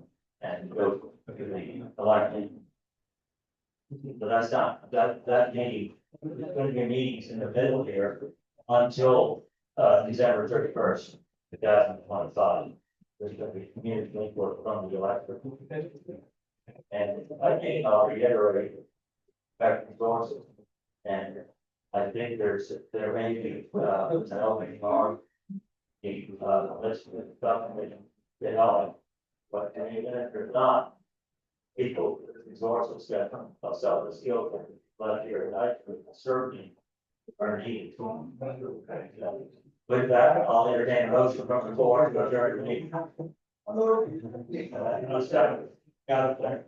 and go to the election. But that's not, that meeting, there's gonna be meetings in the middle here until December 31st, 2025. There's gonna be community input from the electorate. And I think I'll reiterate back to sources. And I think there may be, an opening arm. Let's, government, you know, but even if there's not, people, resources that of sell the skills, but here, I certainly are needed. With that, I'll entertain a motion from the floor to adjourn the meeting. Got it there.